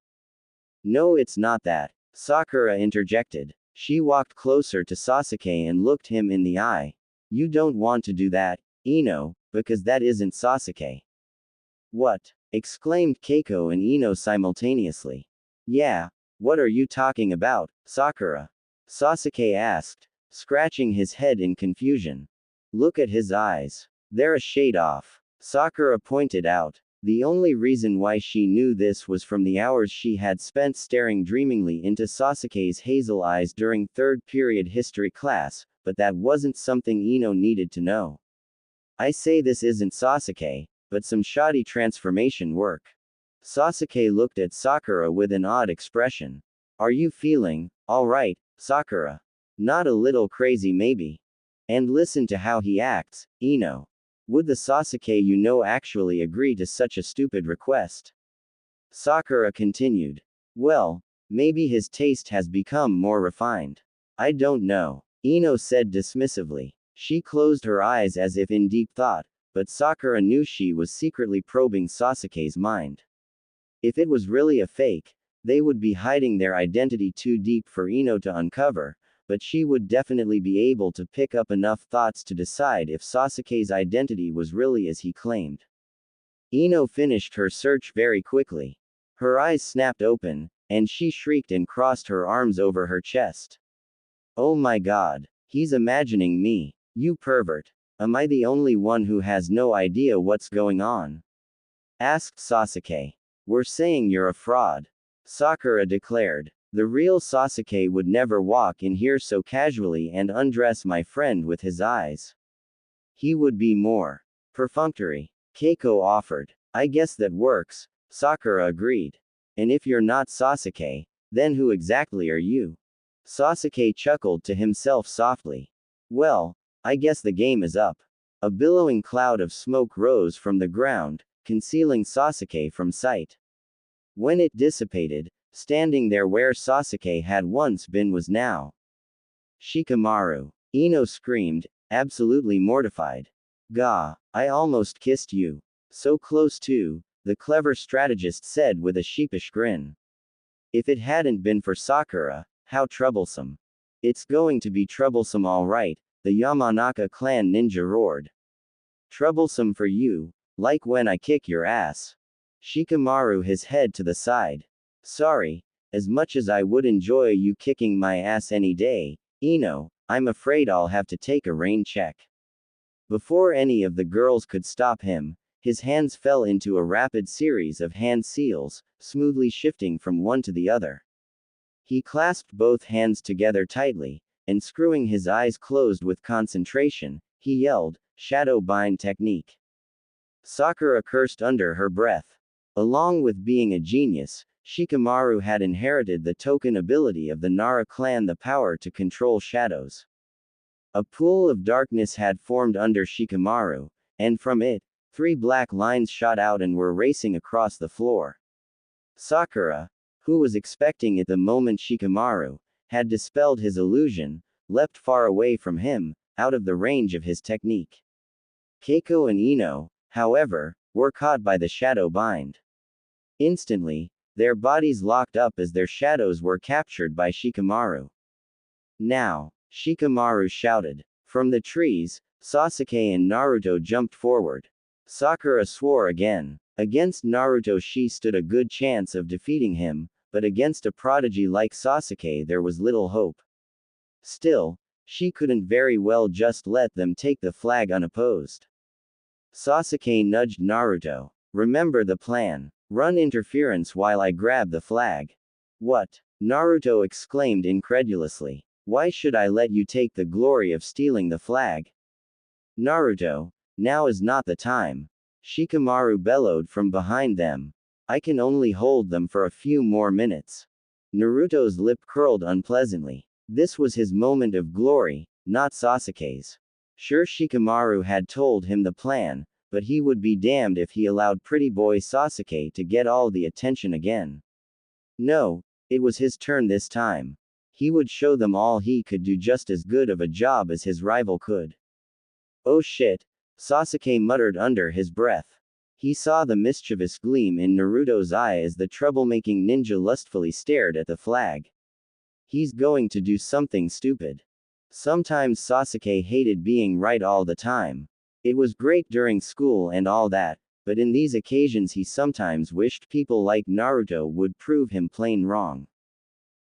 No, it's not that, Sakura interjected. She walked closer to Sasuke and looked him in the eye. You don't want to do that, Ino, because that isn't Sasuke. What? Exclaimed Keiko and Ino simultaneously. Yeah, what are you talking about, Sakura? Sasuke asked, scratching his head in confusion. Look at his eyes. They're a shade off. Sakura pointed out. The only reason why she knew this was from the hours she had spent staring dreamingly into Sasuke's hazel eyes during third period history class, but that wasn't something Ino needed to know. I say this isn't Sasuke, but some shoddy transformation work. Sasuke looked at Sakura with an odd expression. Are you feeling alright, Sakura? Not a little crazy maybe? And listen to how he acts, Ino. Would the Sasuke you know actually agree to such a stupid request? Sakura continued. Well, maybe his taste has become more refined. I don't know. Ino said dismissively. She closed her eyes as if in deep thought, but Sakura knew she was secretly probing Sasuke's mind. If it was really a fake, they would be hiding their identity too deep for Ino to uncover, but she would definitely be able to pick up enough thoughts to decide if Sasuke's identity was really as he claimed. Ino finished her search very quickly. Her eyes snapped open, and she shrieked and crossed her arms over her chest. Oh my god. He's imagining me. You pervert. Am I the only one who has no idea what's going on? Asked Sasuke. We're saying you're a fraud. Sakura declared. The real Sasuke would never walk in here so casually and undress my friend with his eyes. He would be more perfunctory. Keiko offered. I guess that works, Sakura agreed. And if you're not Sasuke, then who exactly are you? Sasuke chuckled to himself softly. Well, I guess the game is up. A billowing cloud of smoke rose from the ground, concealing Sasuke from sight. When it dissipated, standing there where Sasuke had once been was now Shikamaru. Ino screamed, absolutely mortified. Gah, I almost kissed you. So close too, the clever strategist said with a sheepish grin. If it hadn't been for Sakura, how troublesome. It's going to be troublesome all right, the Yamanaka clan ninja roared. Troublesome for you, like when I kick your ass. Shikamaru his head to the side. Sorry, as much as I would enjoy you kicking my ass any day, Ino, I'm afraid I'll have to take a rain check. Before any of the girls could stop him, his hands fell into a rapid series of hand seals, smoothly shifting from one to the other. He clasped both hands together tightly, and screwing his eyes closed with concentration, he yelled, Shadow Bind Technique. Sakura cursed under her breath. Along with being a genius, Shikamaru had inherited the token ability of the Nara clan, the power to control shadows. A pool of darkness had formed under Shikamaru, and from it, 3 black lines shot out and were racing across the floor. Sakura, who was expecting it the moment Shikamaru had dispelled his illusion, leapt far away from him, out of the range of his technique. Keiko and Ino, however, were caught by the shadow bind. Instantly, their bodies locked up as their shadows were captured by Shikamaru. Now, Shikamaru shouted. From the trees, Sasuke and Naruto jumped forward. Sakura swore again. Against Naruto she stood a good chance of defeating him, but against a prodigy like Sasuke there was little hope. Still, she couldn't very well just let them take the flag unopposed. Sasuke nudged Naruto. Remember the plan. Run interference while I grab the flag. What? Naruto exclaimed incredulously. Why should I let you take the glory of stealing the flag? Naruto, now is not the time. Shikamaru bellowed from behind them. I can only hold them for a few more minutes. Naruto's lip curled unpleasantly. This was his moment of glory, not Sasuke's. Sure, Shikamaru had told him the plan, but he would be damned if he allowed pretty boy Sasuke to get all the attention again. No, it was his turn this time. He would show them all he could do just as good of a job as his rival could. Oh shit, Sasuke muttered under his breath. He saw the mischievous gleam in Naruto's eye as the troublemaking ninja lustfully stared at the flag. He's going to do something stupid. Sometimes Sasuke hated being right all the time. It was great during school and all that, but in these occasions he sometimes wished people like Naruto would prove him plain wrong.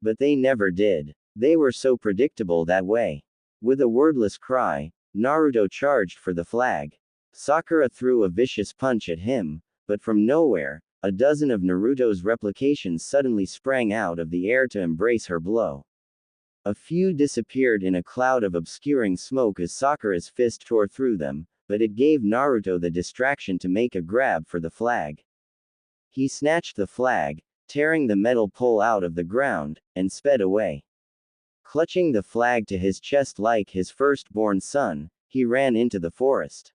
But they never did. They were so predictable that way. With a wordless cry, Naruto charged for the flag. Sakura threw a vicious punch at him, but from nowhere, a dozen of Naruto's replications suddenly sprang out of the air to embrace her blow. A few disappeared in a cloud of obscuring smoke as Sakura's fist tore through them, but it gave Naruto the distraction to make a grab for the flag. He snatched the flag, tearing the metal pole out of the ground, and sped away. Clutching the flag to his chest like his firstborn son, he ran into the forest.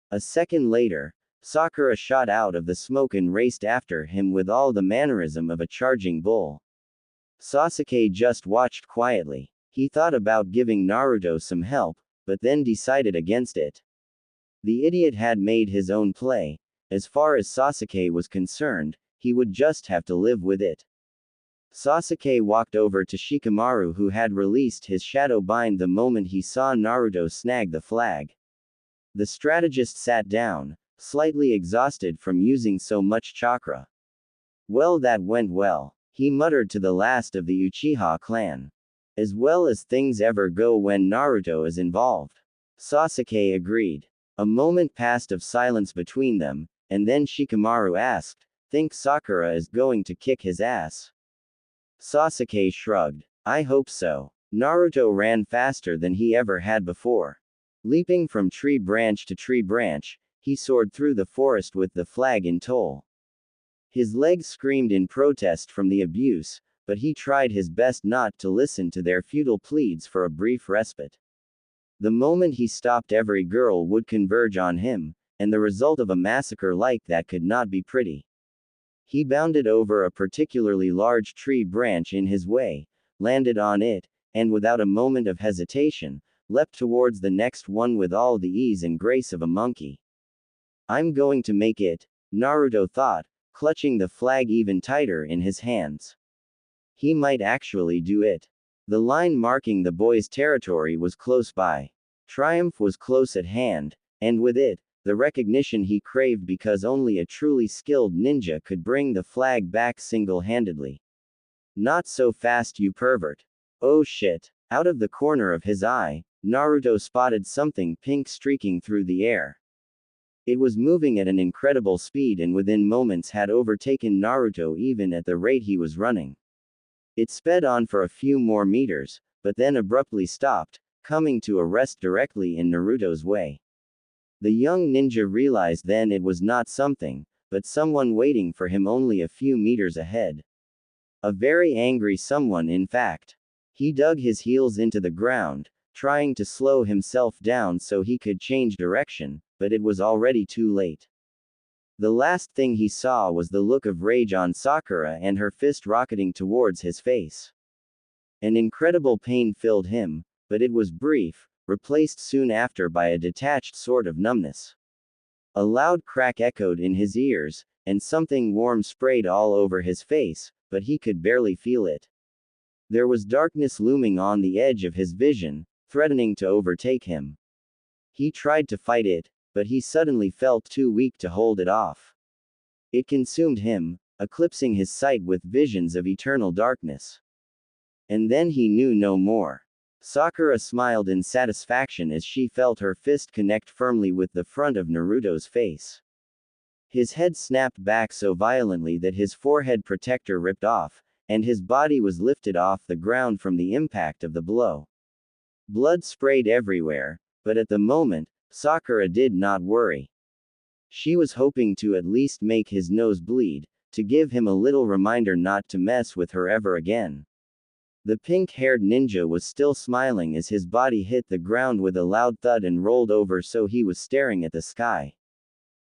A second later, Sakura shot out of the smoke and raced after him with all the mannerism of a charging bull. Sasuke just watched quietly. He thought about giving Naruto some help, but then decided against it. The idiot had made his own play. As far as Sasuke was concerned, he would just have to live with it. Sasuke walked over to Shikamaru, who had released his shadow bind the moment he saw Naruto snag the flag. The strategist sat down, slightly exhausted from using so much chakra. Well, that went well, he muttered to the last of the Uchiha clan. As well as things ever go when Naruto is involved. Sasuke agreed. A moment passed of silence between them, and then Shikamaru asked, "Think Sakura is going to kick his ass?" Sasuke shrugged. "I hope so." Naruto ran faster than he ever had before. Leaping from tree branch to tree branch, he soared through the forest with the flag in tow. His legs screamed in protest from the abuse, but he tried his best not to listen to their futile pleads for a brief respite. The moment he stopped, every girl would converge on him, and the result of a massacre like that could not be pretty. He bounded over a particularly large tree branch in his way, landed on it, and without a moment of hesitation, leapt towards the next one with all the ease and grace of a monkey. "I'm going to make it," Naruto thought, clutching the flag even tighter in his hands. He might actually do it. The line marking the boy's territory was close by. Triumph was close at hand, and with it, the recognition he craved, because only a truly skilled ninja could bring the flag back single-handedly. "Not so fast, you pervert." "Oh shit." Out of the corner of his eye, Naruto spotted something pink streaking through the air. It was moving at an incredible speed and within moments had overtaken Naruto even at the rate he was running. It sped on for a few more meters, but then abruptly stopped, coming to a rest directly in Naruto's way. The young ninja realized then it was not something, but someone waiting for him only a few meters ahead. A very angry someone, in fact. He dug his heels into the ground, trying to slow himself down so he could change direction, but it was already too late. The last thing he saw was the look of rage on Sakura and her fist rocketing towards his face. An incredible pain filled him, but it was brief, replaced soon after by a detached sort of numbness. A loud crack echoed in his ears, and something warm sprayed all over his face, but he could barely feel it. There was darkness looming on the edge of his vision, threatening to overtake him. He tried to fight it, but he suddenly felt too weak to hold it off. It consumed him, eclipsing his sight with visions of eternal darkness. And then he knew no more. Sakura smiled in satisfaction as she felt her fist connect firmly with the front of Naruto's face. His head snapped back so violently that his forehead protector ripped off, and his body was lifted off the ground from the impact of the blow. Blood sprayed everywhere, but at the moment, Sakura did not worry. She was hoping to at least make his nose bleed, to give him a little reminder not to mess with her ever again. The pink-haired ninja was still smiling as his body hit the ground with a loud thud and rolled over, so he was staring at the sky.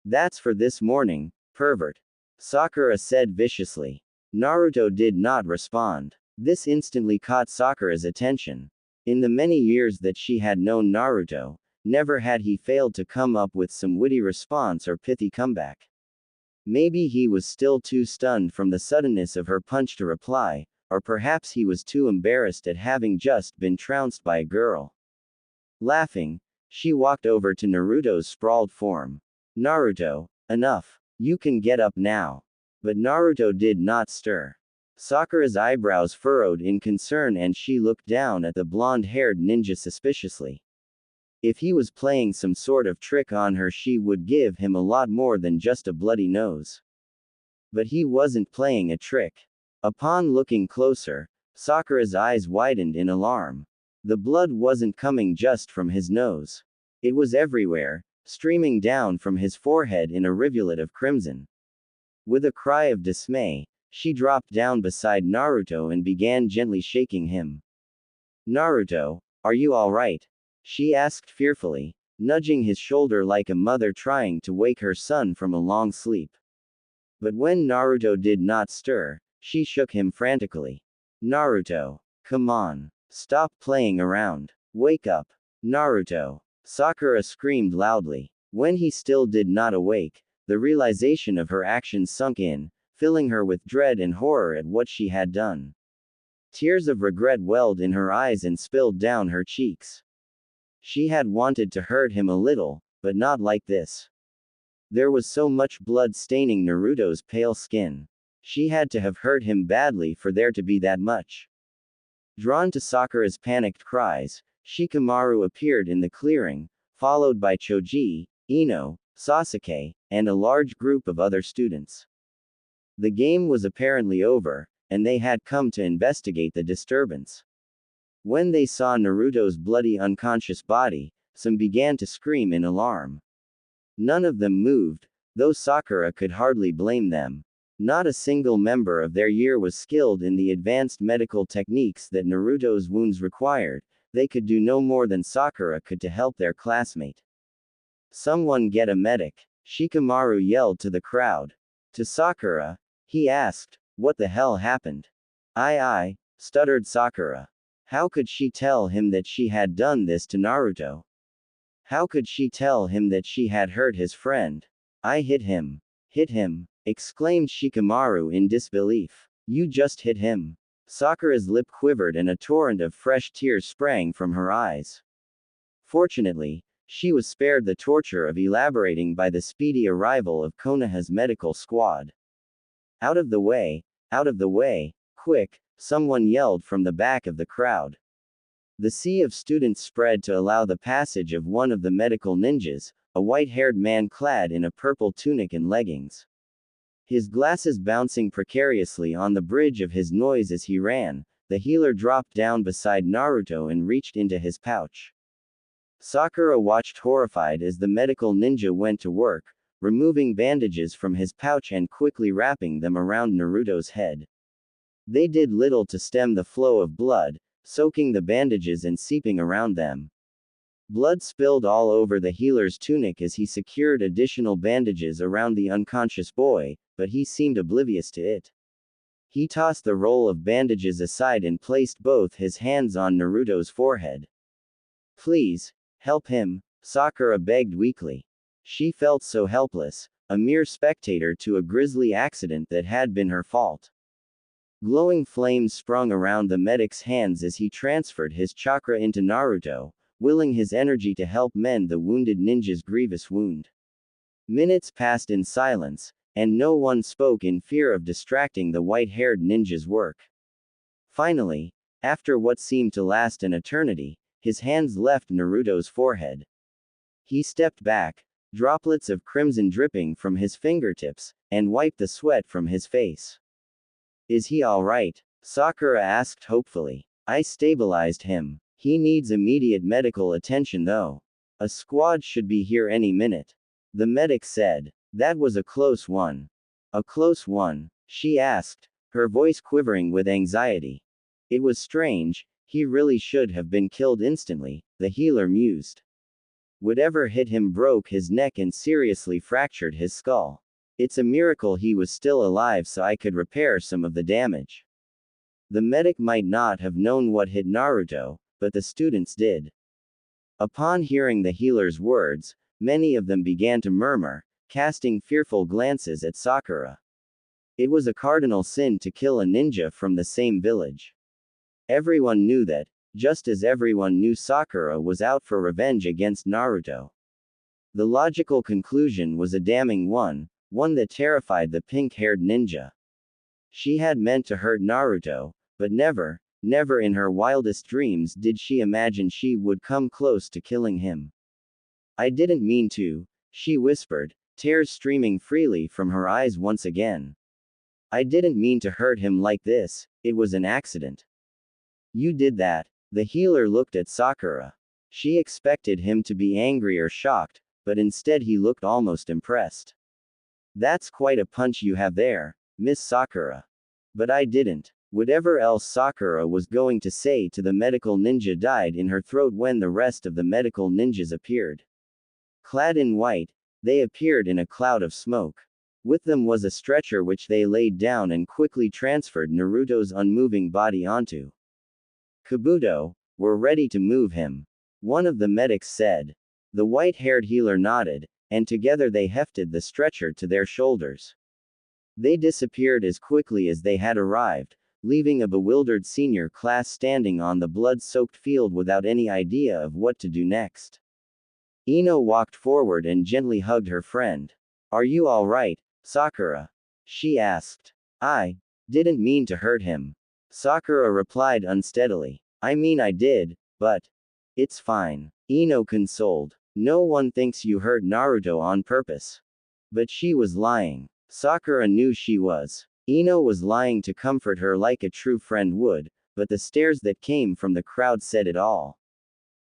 "That's for this morning, pervert," Sakura said viciously. Naruto did not respond. This instantly caught Sakura's attention. In the many years that she had known Naruto, never had he failed to come up with some witty response or pithy comeback. Maybe he was still too stunned from the suddenness of her punch to reply, or perhaps he was too embarrassed at having just been trounced by a girl. Laughing, she walked over to Naruto's sprawled form. "Naruto, enough. You can get up now." But Naruto did not stir. Sakura's eyebrows furrowed in concern and she looked down at the blonde-haired ninja suspiciously. If he was playing some sort of trick on her, she would give him a lot more than just a bloody nose. But he wasn't playing a trick. Upon looking closer, Sakura's eyes widened in alarm. The blood wasn't coming just from his nose. It was everywhere, streaming down from his forehead in a rivulet of crimson. With a cry of dismay, she dropped down beside Naruto and began gently shaking him. "Naruto, are you all right?" she asked fearfully, nudging his shoulder like a mother trying to wake her son from a long sleep. But when Naruto did not stir, she shook him frantically. "Naruto, come on. Stop playing around. Wake up. Naruto." Sakura screamed loudly. When he still did not awake, the realization of her actions sunk in, filling her with dread and horror at what she had done. Tears of regret welled in her eyes and spilled down her cheeks. She had wanted to hurt him a little, but not like this. There was so much blood staining Naruto's pale skin. She had to have hurt him badly for there to be that much. Drawn to Sakura's panicked cries, Shikamaru appeared in the clearing, followed by Choji, Ino, Sasuke, and a large group of other students. The game was apparently over, and they had come to investigate the disturbance. When they saw Naruto's bloody unconscious body, some began to scream in alarm. None of them moved, though Sakura could hardly blame them. Not a single member of their year was skilled in the advanced medical techniques that Naruto's wounds required. They could do no more than Sakura could to help their classmate. Someone get a medic, Shikamaru yelled to the crowd. To Sakura, he asked, what the hell happened? I, stuttered Sakura. How could she tell him that she had done this to Naruto? How could she tell him that she had hurt his friend? I hit him. Hit him, exclaimed Shikamaru in disbelief. You just hit him. Sakura's lip quivered and a torrent of fresh tears sprang from her eyes. Fortunately, she was spared the torture of elaborating by the speedy arrival of Konoha's medical squad. Out of the way, quick, someone yelled from the back of the crowd. The sea of students spread to allow the passage of one of the medical ninjas, a white-haired man clad in a purple tunic and leggings. His glasses bouncing precariously on the bridge of his nose as he ran, the healer dropped down beside Naruto and reached into his pouch. Sakura watched horrified as the medical ninja went to work, removing bandages from his pouch and quickly wrapping them around Naruto's head. They did little to stem the flow of blood, soaking the bandages and seeping around them. Blood spilled all over the healer's tunic as he secured additional bandages around the unconscious boy, but he seemed oblivious to it. He tossed the roll of bandages aside and placed both his hands on Naruto's forehead. Please, help him, Sakura begged weakly. She felt so helpless, a mere spectator to a grisly accident that had been her fault. Glowing flames sprung around the medic's hands as he transferred his chakra into Naruto, willing his energy to help mend the wounded ninja's grievous wound. Minutes passed in silence, and no one spoke in fear of distracting the white-haired ninja's work. Finally, after what seemed to last an eternity, his hands left Naruto's forehead. He stepped back, droplets of crimson dripping from his fingertips, and wiped the sweat from his face. Is he all right? Sakura asked hopefully. I stabilized him. He needs immediate medical attention though. A squad should be here any minute. The medic said. That was a close one. A close one? She asked, her voice quivering with anxiety. It was strange, he really should have been killed instantly, the healer mused. Whatever hit him broke his neck and seriously fractured his skull. It's a miracle he was still alive so I could repair some of the damage. The medic might not have known what hit Naruto, but the students did. Upon hearing the healer's words, many of them began to murmur, casting fearful glances at Sakura. It was a cardinal sin to kill a ninja from the same village. Everyone knew that, just as everyone knew Sakura was out for revenge against Naruto. The logical conclusion was a damning one that terrified the pink-haired ninja. She had meant to hurt Naruto, but never in her wildest dreams did she imagine she would come close to killing him. I didn't mean to, she whispered, tears streaming freely from her eyes once again. I didn't mean to hurt him like this, it was an accident. You did that. The healer looked at Sakura. She expected him to be angry or shocked, but instead he looked almost impressed. That's quite a punch you have there, Miss Sakura. But I didn't. Whatever else Sakura was going to say to the medical ninja died in her throat when the rest of the medical ninjas appeared. Clad in white, they appeared in a cloud of smoke. With them was a stretcher which they laid down and quickly transferred Naruto's unmoving body onto. Kabuto, we're ready to move him. One of the medics said. The white-haired healer nodded, and together they hefted the stretcher to their shoulders. They disappeared as quickly as they had arrived, leaving a bewildered senior class standing on the blood-soaked field without any idea of what to do next. Ino walked forward and gently hugged her friend. Are you all right, Sakura? She asked. I didn't mean to hurt him. Sakura replied unsteadily. I mean I did, but. It's fine. Ino consoled. No one thinks you hurt Naruto on purpose. But she was lying. Sakura knew she was. Ino was lying to comfort her like a true friend would, but the stares that came from the crowd said it all.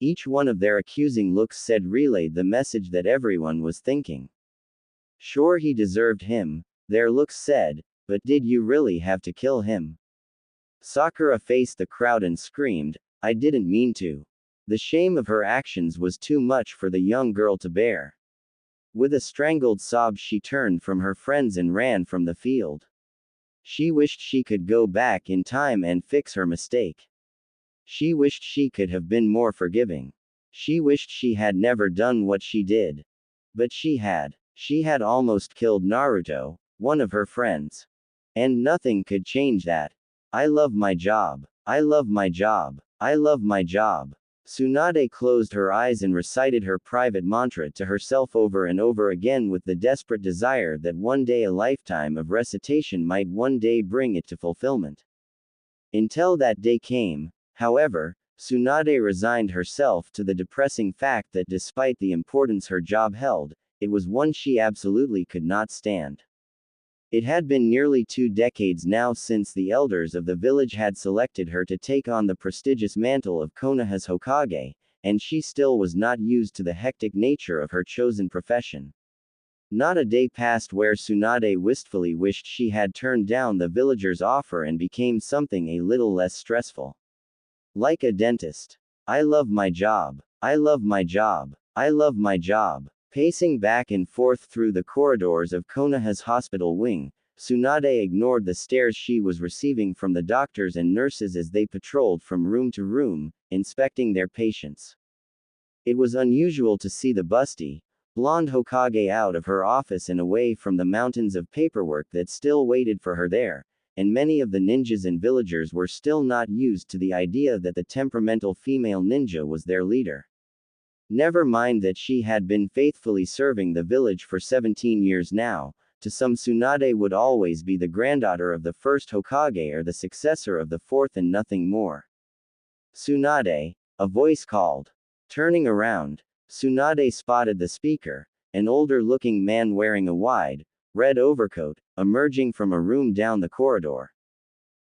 Each one of their accusing looks relayed the message that everyone was thinking. Sure, he deserved him, their looks said, but did you really have to kill him? Sakura faced the crowd and screamed, I didn't mean to. The shame of her actions was too much for the young girl to bear. With a strangled sob, she turned from her friends and ran from the field. She wished she could go back in time and fix her mistake. She wished she could have been more forgiving. She wished she had never done what she did. But she had. She had almost killed Naruto, one of her friends. And nothing could change that. I love my job. I love my job. I love my job. Tsunade closed her eyes and recited her private mantra to herself over and over again with the desperate desire that one day a lifetime of recitation might one day bring it to fulfillment. Until that day came, however, Tsunade resigned herself to the depressing fact that despite the importance her job held, it was one she absolutely could not stand. It had been nearly 2 decades now since the elders of the village had selected her to take on the prestigious mantle of Konoha's Hokage, and she still was not used to the hectic nature of her chosen profession. Not a day passed where Tsunade wistfully wished she had turned down the villagers' offer and became something a little less stressful. Like a dentist. I love my job. I love my job. I love my job. Pacing back and forth through the corridors of Konoha's hospital wing, Tsunade ignored the stares she was receiving from the doctors and nurses as they patrolled from room to room, inspecting their patients. It was unusual to see the busty, blonde Hokage out of her office and away from the mountains of paperwork that still waited for her there, and many of the ninjas and villagers were still not used to the idea that the temperamental female ninja was their leader. Never mind that she had been faithfully serving the village for 17 years now, to some Tsunade would always be the granddaughter of the first Hokage or the successor of the fourth and nothing more. Tsunade, a voice called. Turning around, Tsunade spotted the speaker, an older-looking man wearing a wide, red overcoat, emerging from a room down the corridor.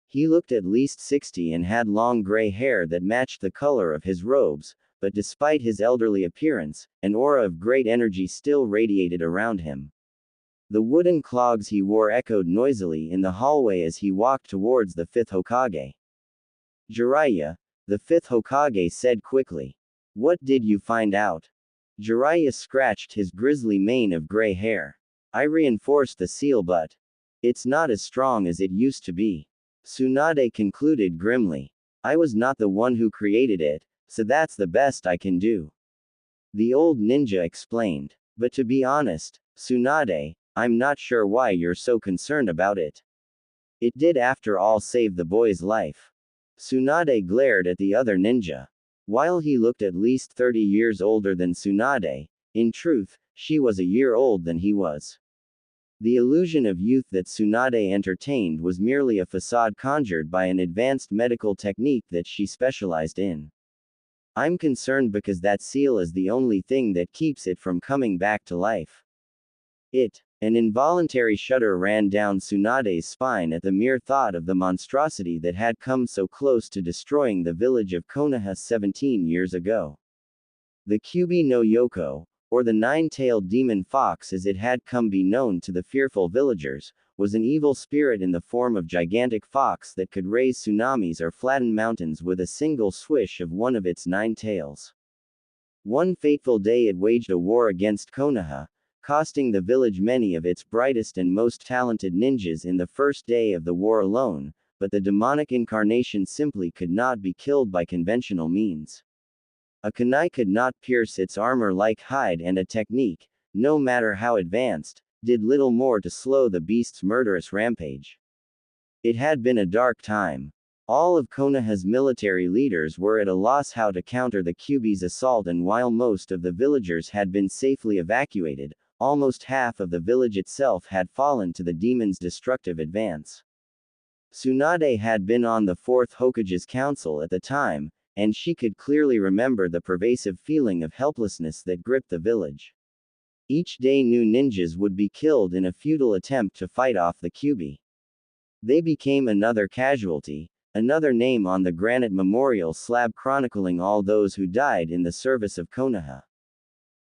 He looked at least 60 and had long gray hair that matched the color of his robes, but despite his elderly appearance, an aura of great energy still radiated around him. The wooden clogs he wore echoed noisily in the hallway as he walked towards the fifth Hokage. Jiraiya, the fifth Hokage said quickly. What did you find out? Jiraiya scratched his grizzly mane of gray hair. I reinforced the seal, but it's not as strong as it used to be. Tsunade concluded grimly. I was not the one who created it, so that's the best I can do. The old ninja explained. But to be honest, Tsunade, I'm not sure why you're so concerned about it. It did after all save the boy's life. Tsunade glared at the other ninja. While he looked at least 30 years older than Tsunade, in truth, she was a year older than he was. The illusion of youth that Tsunade entertained was merely a facade conjured by an advanced medical technique that she specialized in. I'm concerned because that seal is the only thing that keeps it from coming back to life. An involuntary shudder ran down Tsunade's spine at the mere thought of the monstrosity that had come so close to destroying the village of Konoha 17 years ago. The Kyubi no Yoko, or the nine-tailed demon fox as it had come be known to the fearful villagers, was an evil spirit in the form of gigantic fox that could raise tsunamis or flatten mountains with a single swish of one of its 9 tails. One fateful day it waged a war against Konoha, costing the village many of its brightest and most talented ninjas in the first day of the war alone, but the demonic incarnation simply could not be killed by conventional means. A kunai could not pierce its armor like hide, and a technique, no matter how advanced, did little more to slow the beast's murderous rampage. It had been a dark time. All of Konoha's military leaders were at a loss how to counter the Kyubi's assault, and while most of the villagers had been safely evacuated, almost half of the village itself had fallen to the demon's destructive advance. Tsunade had been on the fourth Hokage's council at the time, and she could clearly remember the pervasive feeling of helplessness that gripped the village. Each day new ninjas would be killed in a futile attempt to fight off the Kyuubi. They became another casualty, another name on the granite memorial slab chronicling all those who died in the service of Konoha.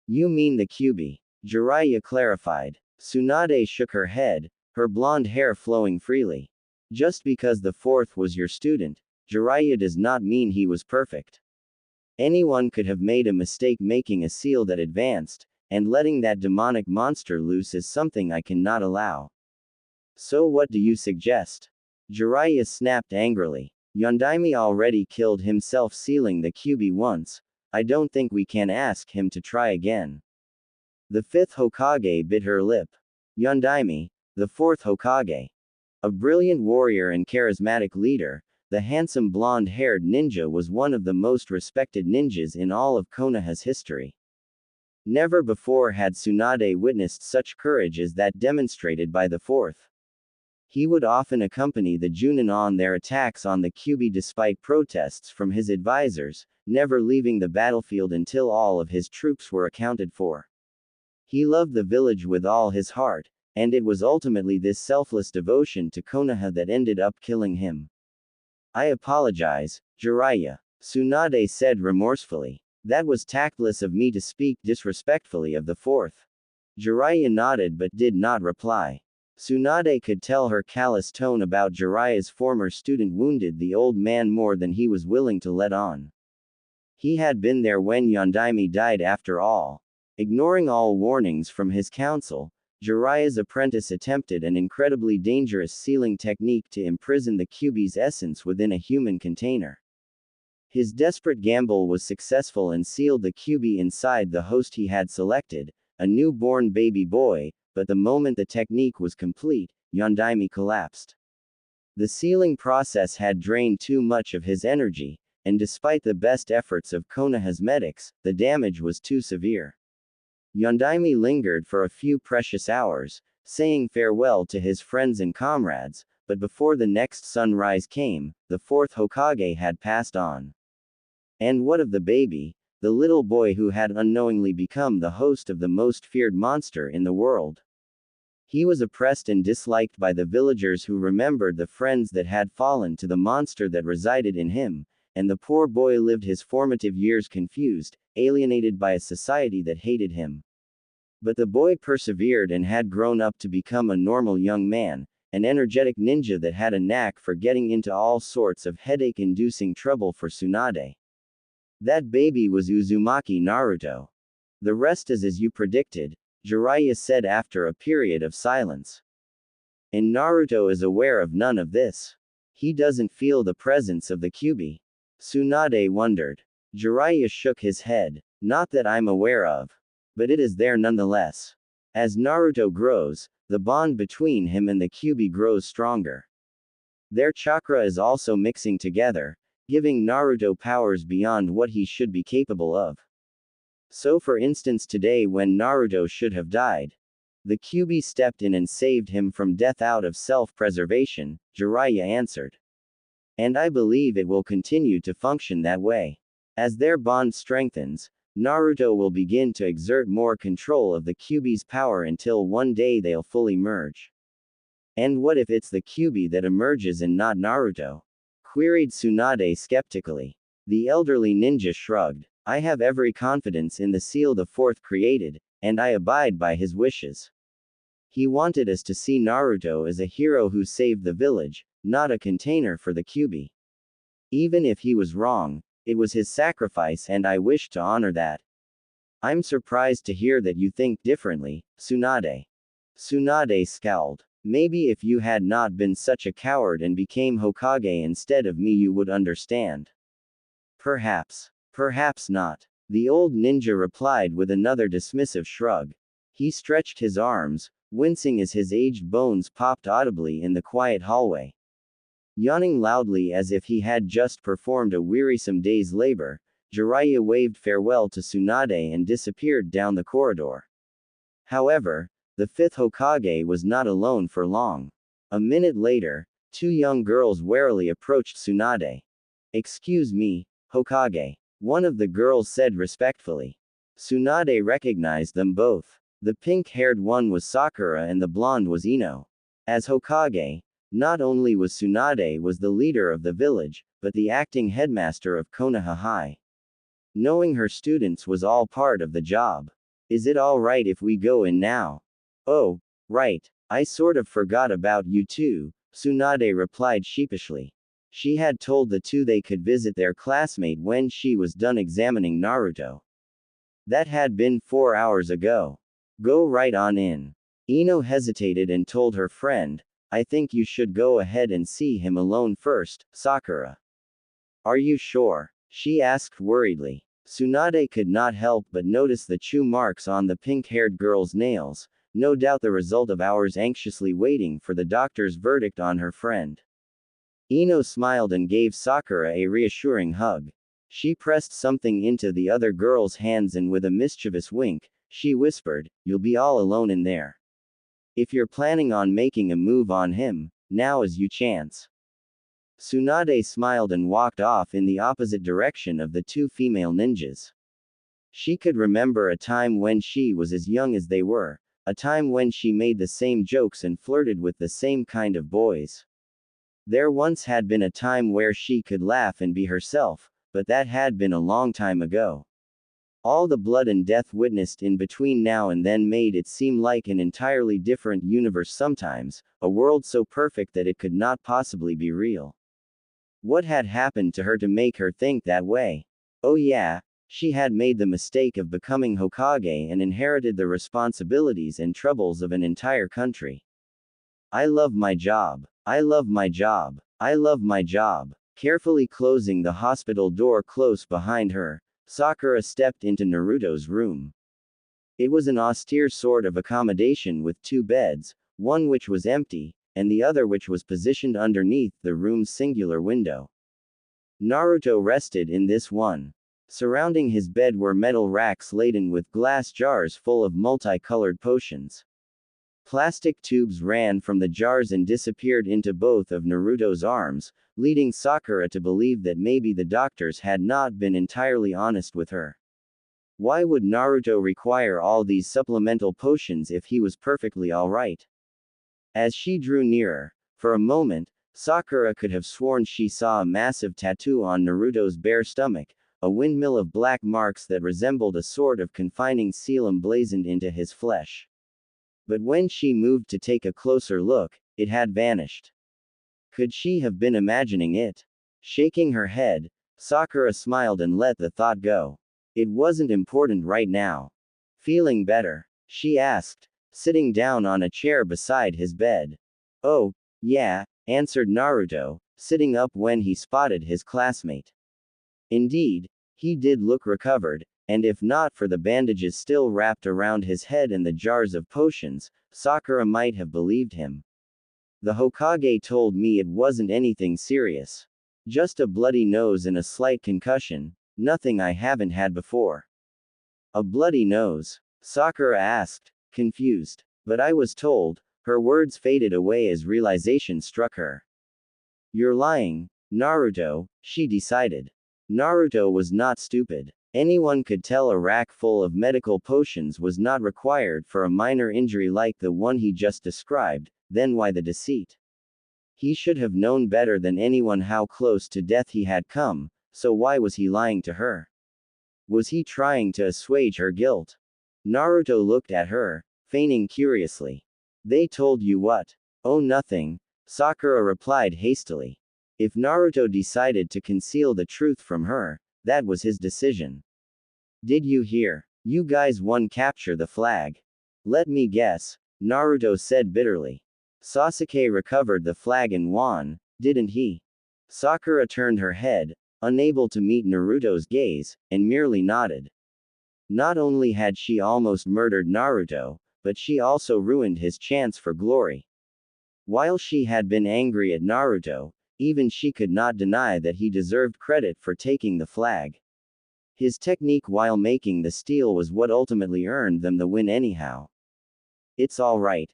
You mean the Kyuubi? Jiraiya clarified. Tsunade shook her head, her blonde hair flowing freely. Just because the fourth was your student, Jiraiya does not mean he was perfect. Anyone could have made a mistake making a seal that advanced, and letting that demonic monster loose is something I cannot allow. So what do you suggest? Jiraiya snapped angrily. Yondaime already killed himself sealing the Kyuubi once, I don't think we can ask him to try again. The fifth Hokage bit her lip. Yondaime, the fourth Hokage. A brilliant warrior and charismatic leader, the handsome blonde-haired ninja was one of the most respected ninjas in all of Konoha's history. Never before had Tsunade witnessed such courage as that demonstrated by the fourth. He would often accompany the Junin on their attacks on the Kyuubi despite protests from his advisors, never leaving the battlefield until all of his troops were accounted for. He loved the village with all his heart, and it was ultimately this selfless devotion to Konoha that ended up killing him. I apologize, Jiraiya, Tsunade said remorsefully. That was tactless of me to speak disrespectfully of the fourth. Jiraiya nodded but did not reply. Tsunade could tell her callous tone about Jiraiya's former student wounded the old man more than he was willing to let on. He had been there when Yondaime died after all. Ignoring all warnings from his council, Jiraiya's apprentice attempted an incredibly dangerous sealing technique to imprison the Kyuubi's essence within a human container. His desperate gamble was successful and sealed the Kyuubi inside the host he had selected, a newborn baby boy, but the moment the technique was complete, Yondaime collapsed. The sealing process had drained too much of his energy, and despite the best efforts of Konoha's medics, the damage was too severe. Yondaime lingered for a few precious hours, saying farewell to his friends and comrades, but before the next sunrise came, the fourth Hokage had passed on. And what of the baby, the little boy who had unknowingly become the host of the most feared monster in the world? He was oppressed and disliked by the villagers who remembered the friends that had fallen to the monster that resided in him, and the poor boy lived his formative years confused, alienated by a society that hated him. But the boy persevered and had grown up to become a normal young man, an energetic ninja that had a knack for getting into all sorts of headache-inducing trouble for Tsunade. That baby was Uzumaki Naruto. The rest is as you predicted, Jiraiya said after a period of silence. And Naruto is aware of none of this. He doesn't feel the presence of the Kyuubi. Tsunade wondered. Jiraiya shook his head. Not that I'm aware of. But it is there nonetheless. As Naruto grows, the bond between him and the Kyuubi grows stronger. Their chakra is also mixing together, giving Naruto powers beyond what he should be capable of. So for instance today when Naruto should have died, the Kyuubi stepped in and saved him from death out of self-preservation, Jiraiya answered. And I believe it will continue to function that way. As their bond strengthens, Naruto will begin to exert more control of the Kyuubi's power until one day they'll fully merge. And what if it's the Kyuubi that emerges and not Naruto? Queried Tsunade skeptically. The elderly ninja shrugged. I have every confidence in the seal the fourth created, and I abide by his wishes. He wanted us to see Naruto as a hero who saved the village, not a container for the Kyuubi. Even if he was wrong, it was his sacrifice and I wish to honor that. I'm surprised to hear that you think differently, Tsunade. Tsunade scowled. Maybe if you had not been such a coward and became Hokage instead of me you would understand. Perhaps. Perhaps not. The old ninja replied with another dismissive shrug. He stretched his arms, wincing as his aged bones popped audibly in the quiet hallway. Yawning loudly as if he had just performed a wearisome day's labor, Jiraiya waved farewell to Tsunade and disappeared down the corridor. However, the fifth Hokage was not alone for long. A minute later, Two young girls warily approached Tsunade. Excuse me, Hokage. One of the girls said respectfully. Tsunade recognized them both. The pink-haired one was Sakura and the blonde was Ino. As Hokage, not only was Tsunade was the leader of the village, but the acting headmaster of Konoha High. Knowing her students was all part of the job. Is it all right if we go in now? Oh, right. I sort of forgot about you too, Tsunade replied sheepishly. She had told the two they could visit their classmate when she was done examining Naruto. That had been 4 hours ago. Go right on in. Ino hesitated and told her friend, I think you should go ahead and see him alone first, Sakura. Are you sure? She asked worriedly. Tsunade could not help but notice the chew marks on the pink-haired girl's nails, no doubt the result of hours anxiously waiting for the doctor's verdict on her friend. Ino smiled and gave Sakura a reassuring hug. She pressed something into the other girl's hands and with a mischievous wink, she whispered, You'll be all alone in there. If you're planning on making a move on him, now is your chance. Tsunade smiled and walked off in the opposite direction of the two female ninjas. She could remember a time when she was as young as they were, a time when she made the same jokes and flirted with the same kind of boys. There once had been a time where she could laugh and be herself, but that had been a long time ago. All the blood and death witnessed in between now and then made it seem like an entirely different universe sometimes, a world so perfect that it could not possibly be real. What had happened to her to make her think that way? Oh yeah, she had made the mistake of becoming Hokage and inherited the responsibilities and troubles of an entire country. I love my job. I love my job. I love my job. Carefully closing the hospital door close behind her, Sakura stepped into Naruto's room. It was an austere sort of accommodation with two beds, one which was empty, and the other which was positioned underneath the room's singular window. Naruto rested in this one. Surrounding his bed were metal racks laden with glass jars full of multicolored potions. Plastic tubes ran from the jars and disappeared into both of Naruto's arms, leading Sakura to believe that maybe the doctors had not been entirely honest with her. Why would Naruto require all these supplemental potions if he was perfectly alright? As she drew nearer, for a moment, Sakura could have sworn she saw a massive tattoo on Naruto's bare stomach, a windmill of black marks that resembled a sort of confining seal emblazoned into his flesh. But when she moved to take a closer look, it had vanished. Could she have been imagining it? Shaking her head, Sakura smiled and let the thought go. It wasn't important right now. Feeling better? She asked, sitting down on a chair beside his bed. Oh, yeah, answered Naruto, sitting up when he spotted his classmate. Indeed, he did look recovered, and if not for the bandages still wrapped around his head and the jars of potions, Sakura might have believed him. The Hokage told me it wasn't anything serious. Just a bloody nose and a slight concussion, nothing I haven't had before. A bloody nose? Sakura asked, confused. But I was told, her words faded away as realization struck her. You're lying, Naruto, she decided. Naruto was not stupid. Anyone could tell a rack full of medical potions was not required for a minor injury like the one he just described, then why the deceit? He should have known better than anyone how close to death he had come, so why was he lying to her? Was he trying to assuage her guilt? Naruto looked at her, feigning curiously. They told you what? Oh, nothing, Sakura replied hastily. If Naruto decided to conceal the truth from her, that was his decision. Did you hear? You guys won. Capture the flag. Let me guess, Naruto said bitterly. Sasuke recovered the flag and won, didn't he? Sakura turned her head, unable to meet Naruto's gaze, and merely nodded. Not only had she almost murdered Naruto, but she also ruined his chance for glory. While she had been angry at Naruto, even she could not deny that he deserved credit for taking the flag. His technique while making the steal was what ultimately earned them the win anyhow. It's all right,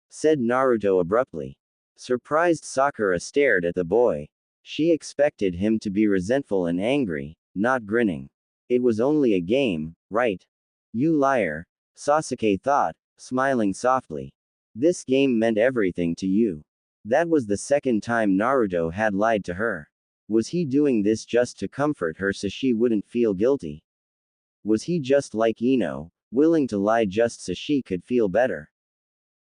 said Naruto abruptly. Surprised, Sakura stared at the boy. She expected him to be resentful and angry, not grinning. It was only a game, right? You liar, Sasuke thought, smiling softly. This game meant everything to you. That was the second time Naruto had lied to her. Was he doing this just to comfort her so she wouldn't feel guilty? Was he just like Ino, willing to lie just so she could feel better?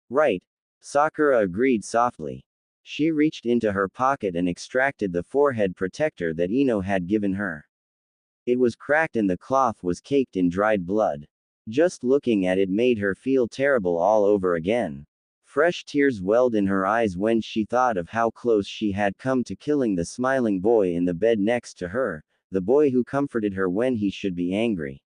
Right. Sakura agreed softly. She reached into her pocket and extracted the forehead protector that Ino had given her. It was cracked and the cloth was caked in dried blood. Just looking at it made her feel terrible all over again. Fresh tears welled in her eyes when she thought of how close she had come to killing the smiling boy in the bed next to her, the boy who comforted her when he should be angry.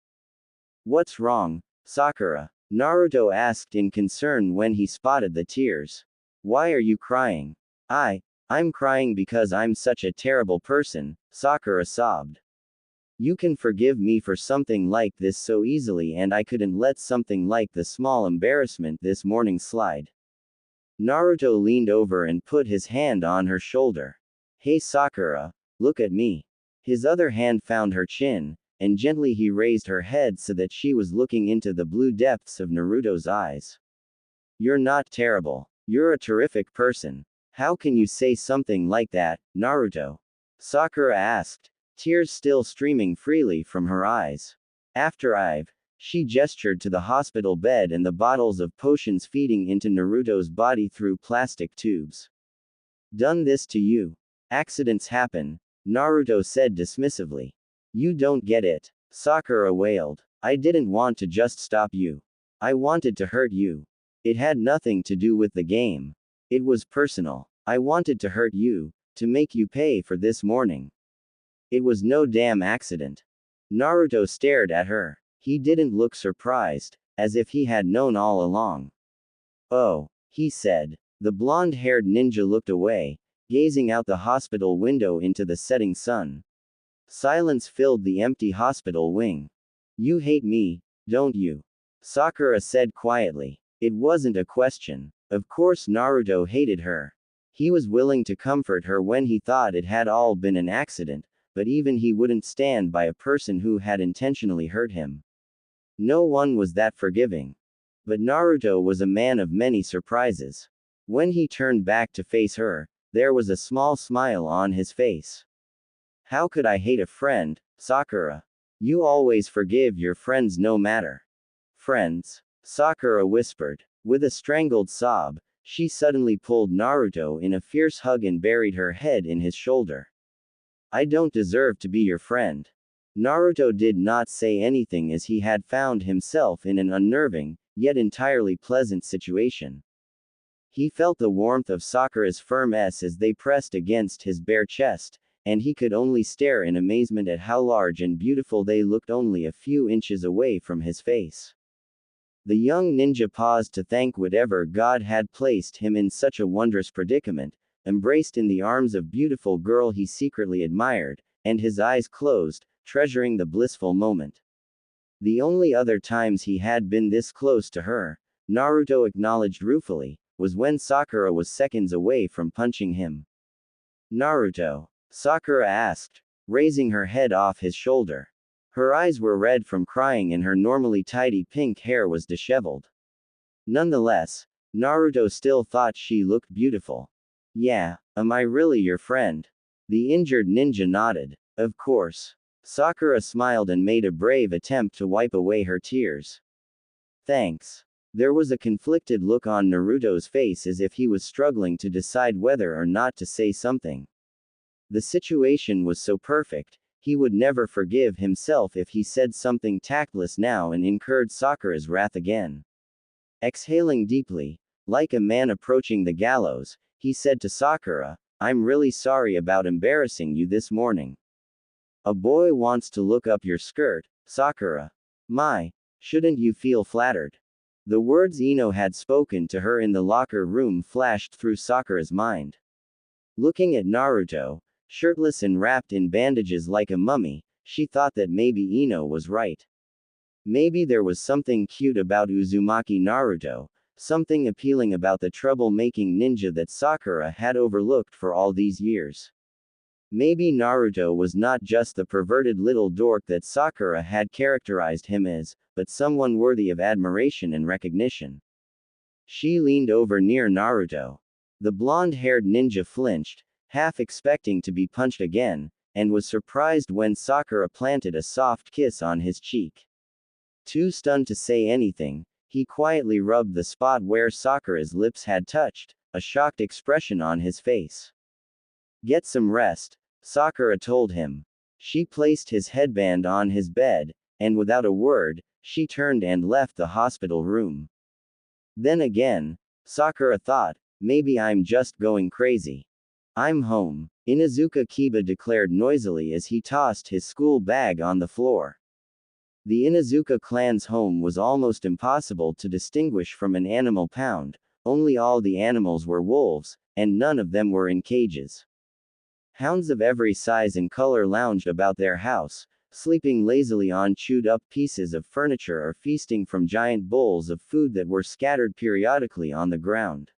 What's wrong, Sakura? Naruto asked in concern when he spotted the tears. Why are you crying? I'm crying because I'm such a terrible person, Sakura sobbed. You can forgive me for something like this so easily, and I couldn't let something like the small embarrassment this morning slide. Naruto leaned over and put his hand on her shoulder. Hey Sakura, look at me. His other hand found her chin, and gently he raised her head so that she was looking into the blue depths of Naruto's eyes. You're not terrible. You're a terrific person. How can you say something like that, Naruto? Sakura asked, tears still streaming freely from her eyes. She gestured to the hospital bed and the bottles of potions feeding into Naruto's body through plastic tubes. Done this to you. Accidents happen, Naruto said dismissively. You don't get it, Sakura wailed. I didn't want to just stop you. I wanted to hurt you. It had nothing to do with the game. It was personal. I wanted to hurt you, to make you pay for this morning. It was no damn accident. Naruto stared at her. He didn't look surprised, as if he had known all along. Oh, he said. The blonde-haired ninja looked away, gazing out the hospital window into the setting sun. Silence filled the empty hospital wing. You hate me, don't you? Sakura said quietly. It wasn't a question. Of course Naruto hated her. He was willing to comfort her when he thought it had all been an accident, but even he wouldn't stand by a person who had intentionally hurt him. No one was that forgiving. But Naruto was a man of many surprises. When he turned back to face her, there was a small smile on his face. How could I hate a friend, Sakura? You always forgive your friends no matter. Friends? Sakura whispered. With a strangled sob, she suddenly pulled Naruto in a fierce hug and buried her head in his shoulder. I don't deserve to be your friend. Naruto did not say anything as he had found himself in an unnerving, yet entirely pleasant situation. He felt the warmth of Sakura's firm S as they pressed against his bare chest, and he could only stare in amazement at how large and beautiful they looked only a few inches away from his face. The young ninja paused to thank whatever God had placed him in such a wondrous predicament, embraced in the arms of beautiful girl he secretly admired, and his eyes closed, treasuring the blissful moment. The only other times he had been this close to her, Naruto acknowledged ruefully, was when Sakura was seconds away from punching him. Naruto? Sakura asked, raising her head off his shoulder. Her eyes were red from crying and her normally tidy pink hair was disheveled. Nonetheless, Naruto still thought she looked beautiful. Yeah, am I really your friend? The injured ninja nodded. Of course. Sakura smiled and made a brave attempt to wipe away her tears. Thanks. There was a conflicted look on Naruto's face as if he was struggling to decide whether or not to say something. The situation was so perfect, he would never forgive himself if he said something tactless now and incurred Sakura's wrath again. Exhaling deeply, like a man approaching the gallows, he said to Sakura, I'm really sorry about embarrassing you this morning. A boy wants to look up your skirt, Sakura. My, shouldn't you feel flattered? The words Ino had spoken to her in the locker room flashed through Sakura's mind. Looking at Naruto, shirtless and wrapped in bandages like a mummy, she thought that maybe Ino was right. Maybe there was something cute about Uzumaki Naruto, something appealing about the trouble-making ninja that Sakura had overlooked for all these years. Maybe Naruto was not just the perverted little dork that Sakura had characterized him as, but someone worthy of admiration and recognition. She leaned over near Naruto. The blonde-haired ninja flinched, half expecting to be punched again, and was surprised when Sakura planted a soft kiss on his cheek. Too stunned to say anything, he quietly rubbed the spot where Sakura's lips had touched, a shocked expression on his face. Get some rest, Sakura told him. She placed his headband on his bed, and without a word, she turned and left the hospital room. Then again, Sakura thought, maybe I'm just going crazy. I'm home, Inuzuka Kiba declared noisily as he tossed his school bag on the floor. The Inuzuka clan's home was almost impossible to distinguish from an animal pound, only all the animals were wolves, and none of them were in cages. Hounds of every size and color lounged about their house, sleeping lazily on chewed-up pieces of furniture or feasting from giant bowls of food that were scattered periodically on the ground.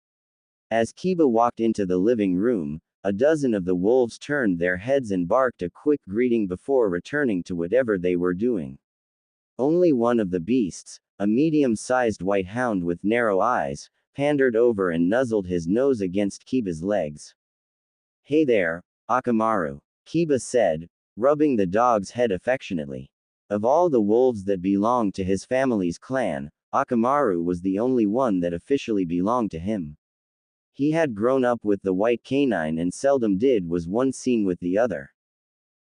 As Kiba walked into the living room, a dozen of the wolves turned their heads and barked a quick greeting before returning to whatever they were doing. Only one of the beasts, a medium-sized white hound with narrow eyes, pandered over and nuzzled his nose against Kiba's legs. Hey there, Akamaru, Kiba said, rubbing the dog's head affectionately. Of all the wolves that belonged to his family's clan, Akamaru was the only one that officially belonged to him. He had grown up with the white canine and seldom did was one seen with the other.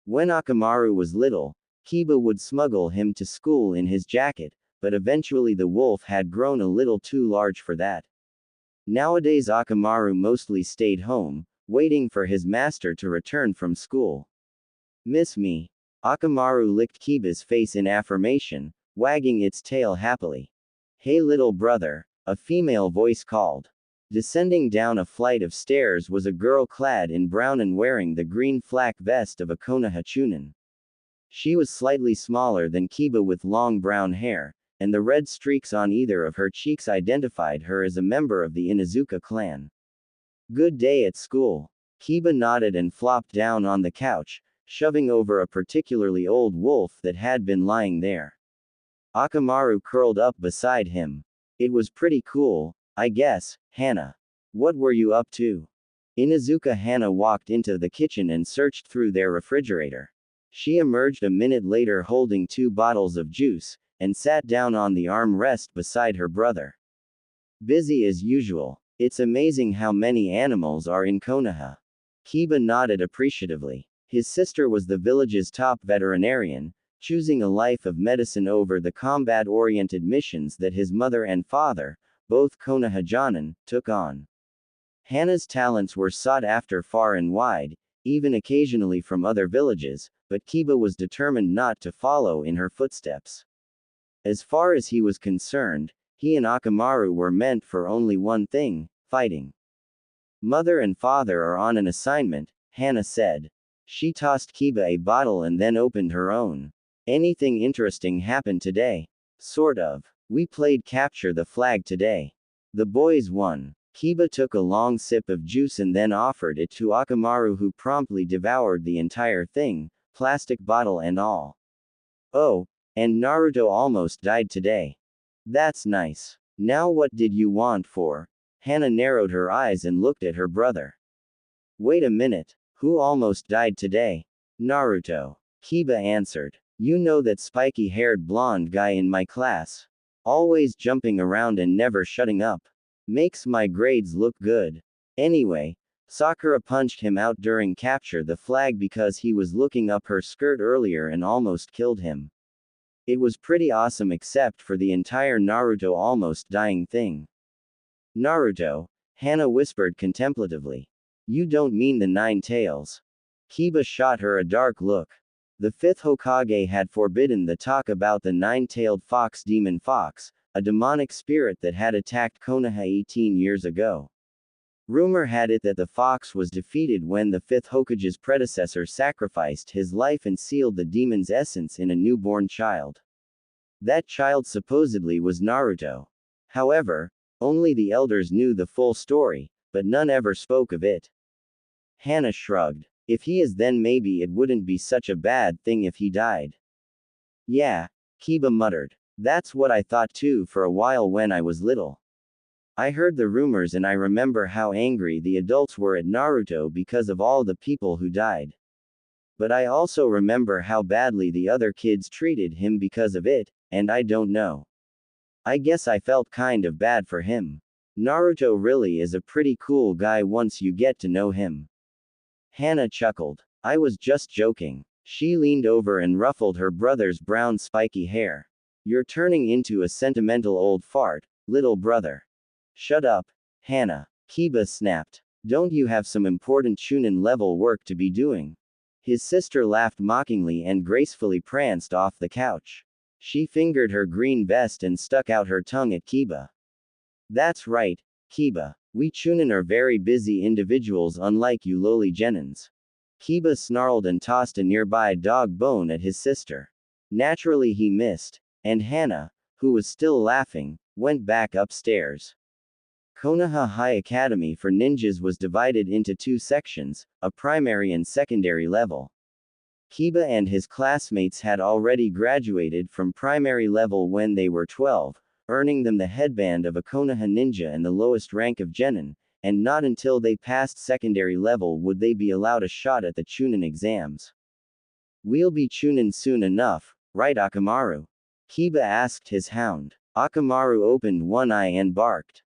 When Akamaru was little, Kiba would smuggle him to school in his jacket, but eventually the wolf had grown a little too large for that. Nowadays Akamaru mostly stayed home, waiting for his master to return from school. Miss me? Akamaru licked Kiba's face in affirmation, wagging its tail happily. Hey little brother, a female voice called. Descending down a flight of stairs was a girl clad in brown and wearing the green flak vest of a Konoha Chunin. She was slightly smaller than Kiba with long brown hair, and the red streaks on either of her cheeks identified her as a member of the Inuzuka clan. Good day at school. Kiba nodded and flopped down on the couch, shoving over a particularly old wolf that had been lying there. Akamaru curled up beside him. It was pretty cool, I guess, Hana. What were you up to? Inuzuka Hana walked into the kitchen and searched through their refrigerator. She emerged a minute later holding 2 bottles of juice, and sat down on the armrest beside her brother. Busy as usual. It's amazing how many animals are in Konoha. Kiba nodded appreciatively. His sister was the village's top veterinarian, choosing a life of medicine over the combat-oriented missions that his mother and father, both Konoha Jonin, took on. Hana's talents were sought after far and wide, even occasionally from other villages, but Kiba was determined not to follow in her footsteps. As far as he was concerned, he and Akamaru were meant for only one thing, fighting. Mother and father are on an assignment, Hana said. She tossed Kiba a bottle and then opened her own. Anything interesting happened today? Sort of. We played capture the flag today. The boys won. Kiba took a long sip of juice and then offered it to Akamaru, who promptly devoured the entire thing, plastic bottle and all. Oh, and Naruto almost died today. That's nice. Now what did you want for? Hana narrowed her eyes and looked at her brother. Wait a minute. Who almost died today? Naruto. Kiba answered. You know that spiky-haired blonde guy in my class? Always jumping around and never shutting up. Makes my grades look good. Anyway, Sakura punched him out during capture the flag because he was looking up her skirt earlier and almost killed him. It was pretty awesome except for the entire Naruto almost dying thing. Naruto, Hana whispered contemplatively. You don't mean the 9 tails. Kiba shot her a dark look. The 5th Hokage had forbidden the talk about the 9-tailed fox demon fox, a demonic spirit that had attacked Konoha 18 years ago. Rumor had it that the fox was defeated when the 5th Hokage's predecessor sacrificed his life and sealed the demon's essence in a newborn child. That child supposedly was Naruto. However, Only the elders knew the full story, but none ever spoke of it. Hana shrugged. If he is, then maybe it wouldn't be such a bad thing if he died. Yeah, Kiba muttered. That's what I thought too for a while when I was little. I heard the rumors and I remember how angry the adults were at Naruto because of all the people who died. But I also remember how badly the other kids treated him because of it, and I don't know. I guess I felt kind of bad for him. Naruto really is a pretty cool guy once you get to know him. Hana chuckled. I was just joking. She leaned over and ruffled her brother's brown spiky hair. You're turning into a sentimental old fart, little brother. Shut up, Hana. Kiba snapped. Don't you have some important Chunin level work to be doing? His sister laughed mockingly and gracefully pranced off the couch. She fingered her green vest and stuck out her tongue at Kiba. That's right, Kiba. We Chunin are very busy individuals unlike you lowly genins. Kiba snarled and tossed a nearby dog bone at his sister. Naturally he missed, and Hana, who was still laughing, went back upstairs. Konoha High Academy for Ninjas was divided into two sections, a primary and secondary level. Kiba and his classmates had already graduated from primary level when they were 12, earning them the headband of a Konoha ninja and the lowest rank of genin, and not until they passed secondary level would they be allowed a shot at the Chunin exams. We'll be Chunin soon enough, right Akamaru? Kiba asked his hound. Akamaru opened one eye and barked.